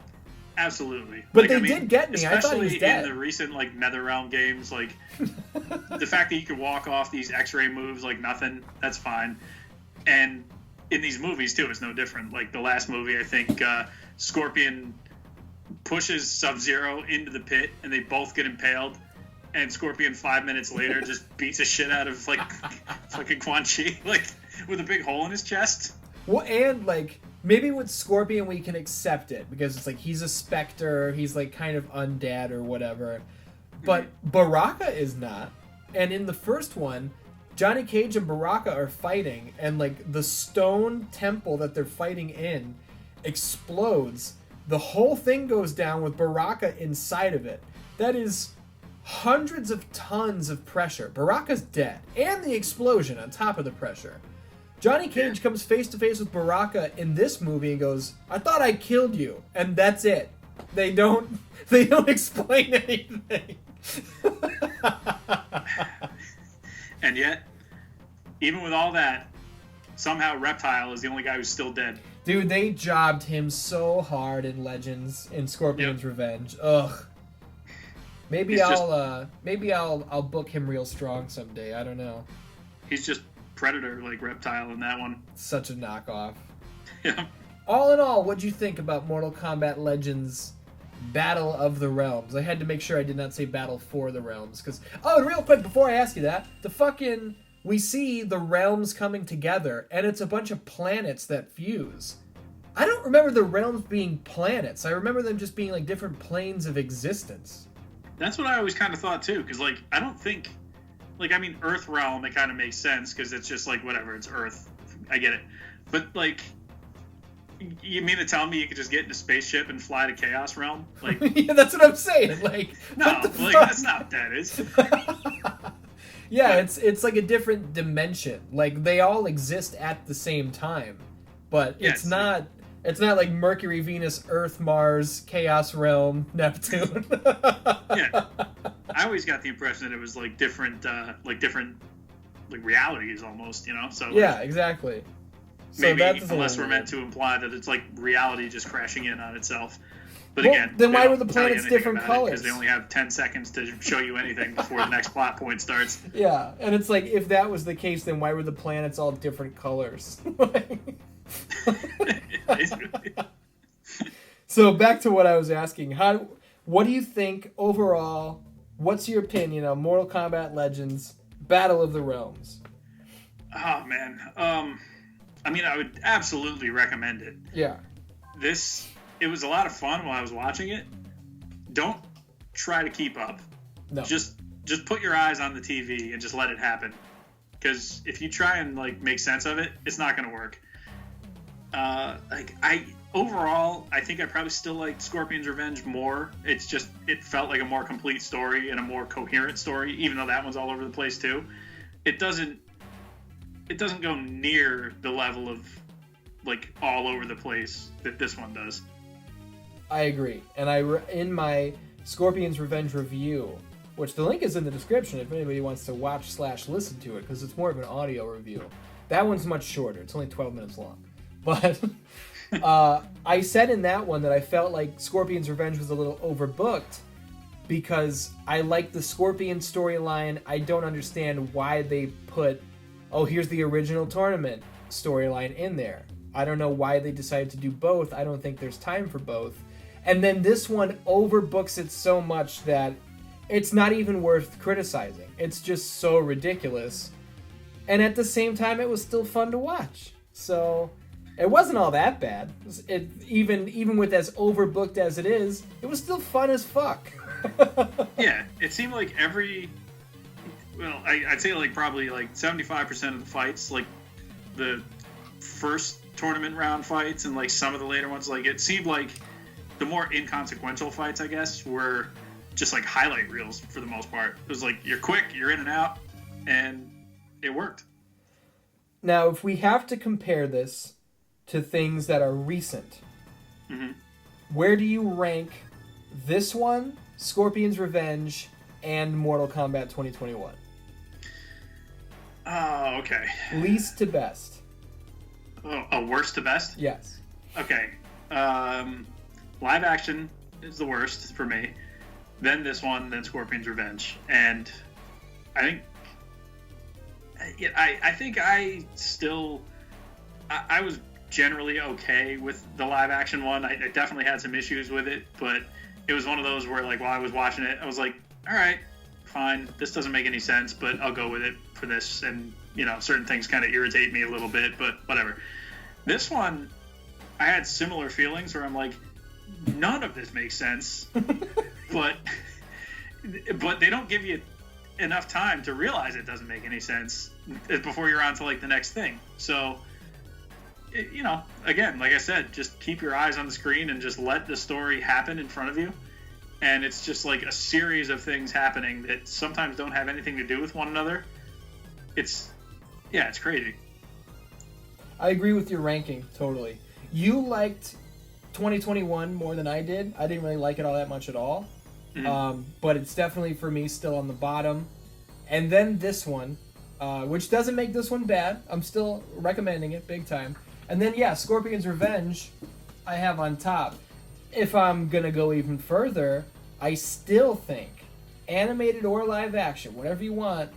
absolutely. But they did get me. I thought he was dead. Especially in the recent NetherRealm games, the fact that you could walk off these X-ray moves like nothing, that's fine. And in these movies too, it's no different. Like the last movie, I think Scorpion pushes Sub-Zero into the pit, and they both get impaled. And Scorpion 5 minutes later just beats the shit out of fucking Quan Chi, with a big hole in his chest. Well, and maybe with Scorpion we can accept it because it's he's a Sektor, he's kind of undead or whatever. But Baraka is not. And in the first one, Johnny Cage and Baraka are fighting, and the stone temple that they're fighting in explodes. The whole thing goes down with Baraka inside of it. That is hundreds of tons of pressure. Baraka's dead. And the explosion on top of the pressure. Johnny Cage comes face to face with Baraka in this movie and goes, "I thought I killed you." And that's it. They don't explain anything. And yet, even with all that, somehow Reptile is the only guy who's still dead. Dude, they jobbed him so hard in Legends, in Scorpion's Revenge. Ugh. Maybe I'll book him real strong someday. I don't know. He's just Predator like Reptile in that one. Such a knockoff. Yeah. All in all, what'd you think about Mortal Kombat Legends Battle of the Realms? I had to make sure I did not say Battle for the Realms, because and real quick before I ask you that, we see the realms coming together, and it's a bunch of planets that fuse. I don't remember the realms being planets. I remember them just being different planes of existence. That's what I always kind of thought too, because I don't think, Earth realm, it kind of makes sense because it's just whatever, it's Earth. I get it, but you mean to tell me you could just get in a spaceship and fly to Chaos Realm? Yeah, that's what I'm saying. No, that's not what that is. Yeah, it's a different dimension. They all exist at the same time, but it's not like Mercury, Venus, Earth, Mars, Chaos Realm, Neptune. Yeah, I always got the impression that it was different realities almost. So yeah, exactly. Maybe unless we're meant to imply that it's reality just crashing in on itself. But again, then why were the planets different colors? Because they only have 10 seconds to show you anything before the next plot point starts. Yeah, and it's if that was the case, then why were the planets all different colors? So back to what I was asking. What do you think overall? What's your opinion on Mortal Kombat Legends Battle of the Realms? Oh, man. I would absolutely recommend it. Yeah. It was a lot of fun while I was watching it. Don't try to keep up. No. Just put your eyes on the TV and just let it happen. Because if you try and make sense of it, it's not going to work. Overall, I think I probably still liked Scorpion's Revenge more. It felt like a more complete story and a more coherent story, even though that one's all over the place too. It doesn't go near the level of all over the place that this one does. I agree. And in my Scorpion's Revenge review, which the link is in the description if anybody wants to watch/listen to it, because it's more of an audio review. That one's much shorter. It's only 12 minutes long. But I said in that one that I felt like Scorpion's Revenge was a little overbooked because I like the Scorpion storyline. I don't understand why they put, here's the original tournament storyline in there. I don't know why they decided to do both. I don't think there's time for both. And then this one overbooks it so much that it's not even worth criticizing. It's just so ridiculous. And at the same time, it was still fun to watch. So it wasn't all that bad. Even with as overbooked as it is, it was still fun as fuck. Yeah, it seemed like I'd say probably 75% of the fights, the first tournament round fights and some of the later ones, it seemed like the more inconsequential fights, I guess, were just highlight reels for the most part. It was you're quick, you're in and out, and it worked. Now, if we have to compare this to things that are recent, where do you rank this one, Scorpion's Revenge, and Mortal Kombat 2021? Oh, okay. Least to best. Oh, worst to best? Yes. Okay. Live action is the worst for me. Then this one, then Scorpion's Revenge. And I think I was generally okay with the live action one. I definitely had some issues with it, but it was one of those where, like, while I was watching it, I was like, all right, fine, this doesn't make any sense, but I'll go with it for this. And, you know, certain things kind of irritate me a little bit, but whatever. This one, I had similar feelings where I'm like, none of this makes sense, but they don't give you enough time to realize it doesn't make any sense before you're on to, like, the next thing. So, you know, again, like I said, just keep your eyes on the screen and just let the story happen in front of you. And it's just like a series of things happening that sometimes don't have anything to do with one another. It's crazy. I agree with your ranking, totally. You liked 2021 more than I did. I didn't really like it all that much at all. Mm-hmm. But it's definitely, for me, still on the bottom. And then this one, which doesn't make this one bad. I'm still recommending it big time. And then, yeah, Scorpion's Revenge, I have on top. If I'm going to go even further, I still think, animated or live action, whatever you want,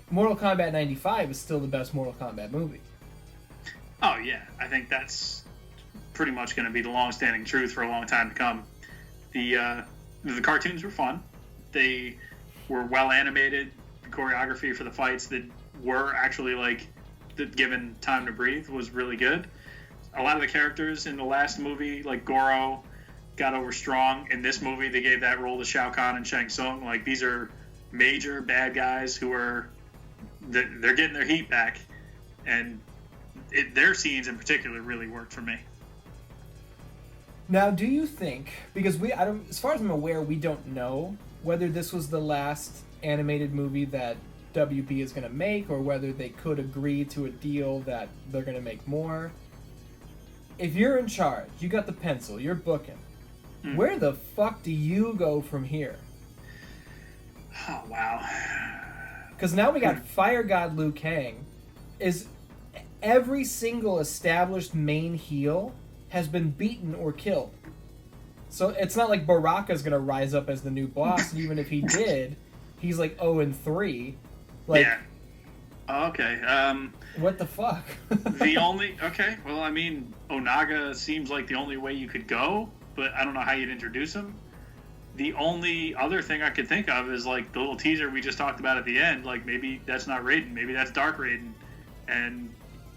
Mortal Kombat 95 is still the best Mortal Kombat movie. Oh, yeah. I think that's pretty much going to be the long-standing truth for a long time to come. The cartoons were fun. They were well animated. The choreography for the fights that were actually, like, given time to breathe was really good. A lot of the characters in the last movie, like Goro, got over strong. In this movie, they gave that role to Shao Khan and Shang Tsung. Like, these are major bad guys who are they're getting their heat back, and their scenes in particular really worked for me. Now, do you think, because as far as I'm aware, we don't know whether this was the last animated movie that WB is going to make, or whether they could agree to a deal that they're going to make more. If you're in charge, you got the pencil, you're booking, where the fuck do you go from here? Oh, wow. Because now we got Fire God Liu Kang. Is every single established main heel has been beaten or killed. So it's not like Baraka's going to rise up as the new boss, and even if he did, he's like 0-3. Like, yeah. Okay. What the fuck? Okay, well, I mean, Onaga seems like the only way you could go, but I don't know how you'd introduce him. The only other thing I could think of is, like, the little teaser we just talked about at the end. Like, maybe that's not Raiden. Maybe that's Dark Raiden. And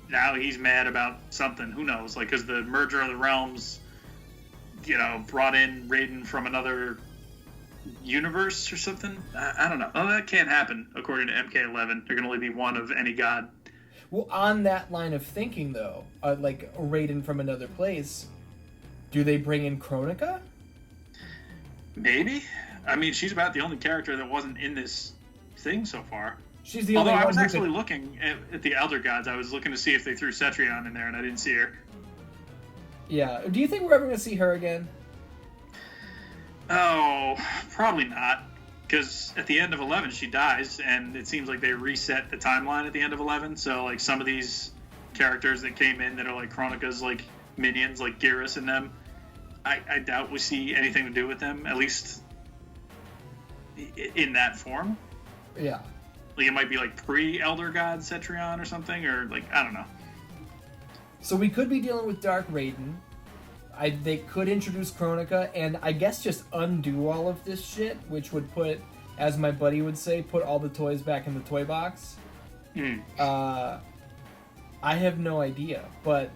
now he's mad about something. Who knows? Like, because the merger of the realms, you know, brought in Raiden from another universe or something. I don't know. Oh, that can't happen, according to MK11. There can only be one of any god. Well, on that line of thinking, though, like Raiden from another place, do they bring in Kronika? Maybe. I mean, she's about the only character that wasn't in this thing so far. She's the only one. Although I was actually looking at the Elder Gods. I was looking to see if they threw Cetrion in there, and I didn't see her. Yeah. Do you think we're ever going to see her again? Oh, probably not. Because at the end of 11, she dies, and it seems like they reset the timeline at the end of 11. So, like, some of these characters that came in that are, like, Kronika's, like, minions, like Geras and them, I doubt we see anything to do with them, at least in that form. Yeah. Like, it might be, like, pre-Elder God Cetrion or something, or, like, I don't know. So we could be dealing with Dark Raiden. They could introduce Kronika, and I guess just undo all of this shit, which would put, as my buddy would say, put all the toys back in the toy box. I have no idea, but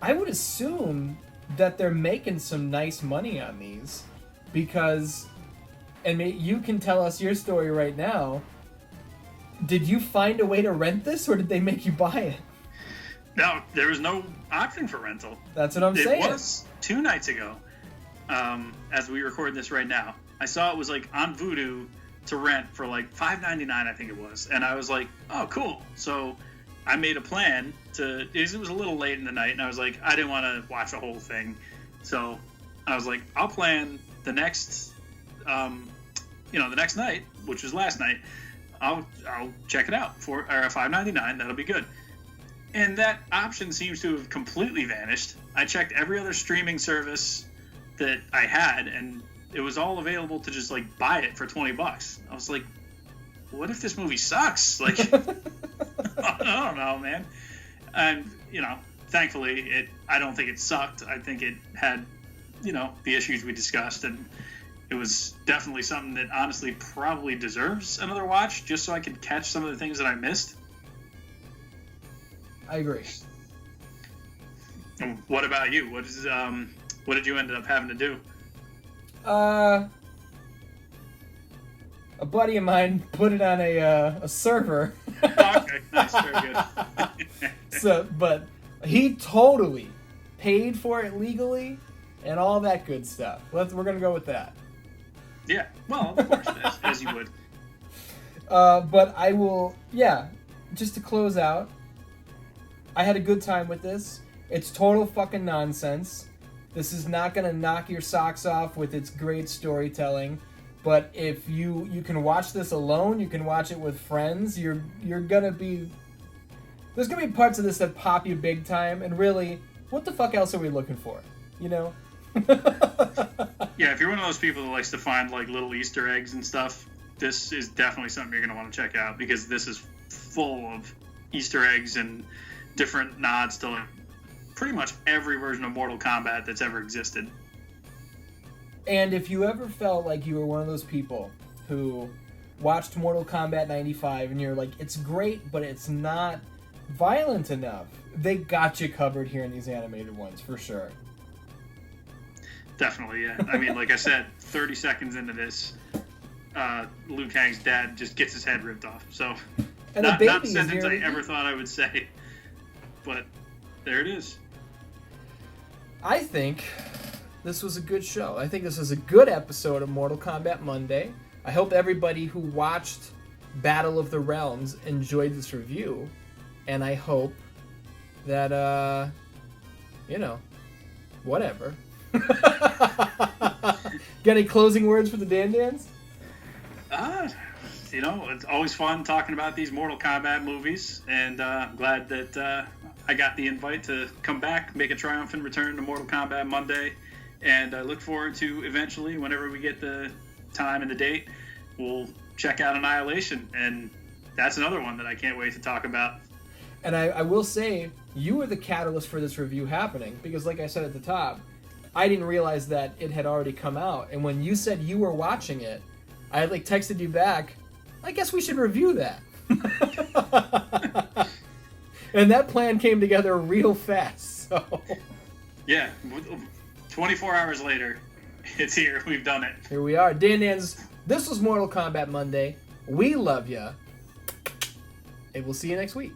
I would assume that they're making some nice money on these, because, and you can tell us your story right now, did you find a way to rent this, or did they make you buy it? No, there was no option for rental. That's what I'm saying. It was 2 nights ago, as we record this right now. I saw it was, like, on Vudu to rent for, like, $5.99, I think it was. And I was like, oh, cool. So I made a plan it was a little late in the night, and I was like, I didn't want to watch the whole thing. So I was like, I'll plan the next, the next night, which was last night. I'll check it out for $5.99. That'll be good. And that option seems to have completely vanished. I checked every other streaming service that I had, and it was all available to just like buy it for $20. I was like, what if this movie sucks? Like, I don't know, man. And thankfully, I don't think it sucked. I think it had, the issues we discussed, and it was definitely something that honestly probably deserves another watch, just so I could catch some of the things that I missed. I agree. And what about you? What did you end up having to do? A buddy of mine put it on a server. Okay, nice, very good. But he totally paid for it legally and all that good stuff. We're gonna go with that. Yeah, well, of course, as you would. But I will, just to close out, I had a good time with this. It's total fucking nonsense. This is not gonna knock your socks off with its great storytelling. But if you can watch this alone, you can watch it with friends. You're gonna be. There's gonna be parts of this that pop you big time, and really, what the fuck else are we looking for? Yeah, if you're one of those people that likes to find like little Easter eggs and stuff, this is definitely something you're gonna want to check out, because this is full of Easter eggs and different nods to like pretty much every version of Mortal Kombat that's ever existed. And if you ever felt like you were one of those people who watched Mortal Kombat 95 and you're like, it's great, but it's not violent enough, they got you covered here in these animated ones, for sure. Definitely, yeah. I mean, like I said, 30 seconds into this, Liu Kang's dad just gets his head ripped off. So, and not a sentence I ever thought I would say, but there it is. I think this was a good show. I think this was a good episode of Mortal Kombat Monday. I hope everybody who watched Battle of the Realms enjoyed this review, and I hope that, whatever. Got any closing words for the Dan-Dans? It's always fun talking about these Mortal Kombat movies, and I'm glad that I got the invite to come back, make a triumphant return to Mortal Kombat Monday, and I look forward to eventually, whenever we get the time and the date, we'll check out Annihilation, and that's another one that I can't wait to talk about. And I will say, you were the catalyst for this review happening, because like I said at the top, I didn't realize that it had already come out, and when you said you were watching it, I had texted you back, I guess we should review that. And that plan came together real fast, so... Yeah, 24 hours later, it's here. We've done it. Here we are. Dan-Dans, this was Mortal Kombat Monday. We love ya. And we'll see you next week.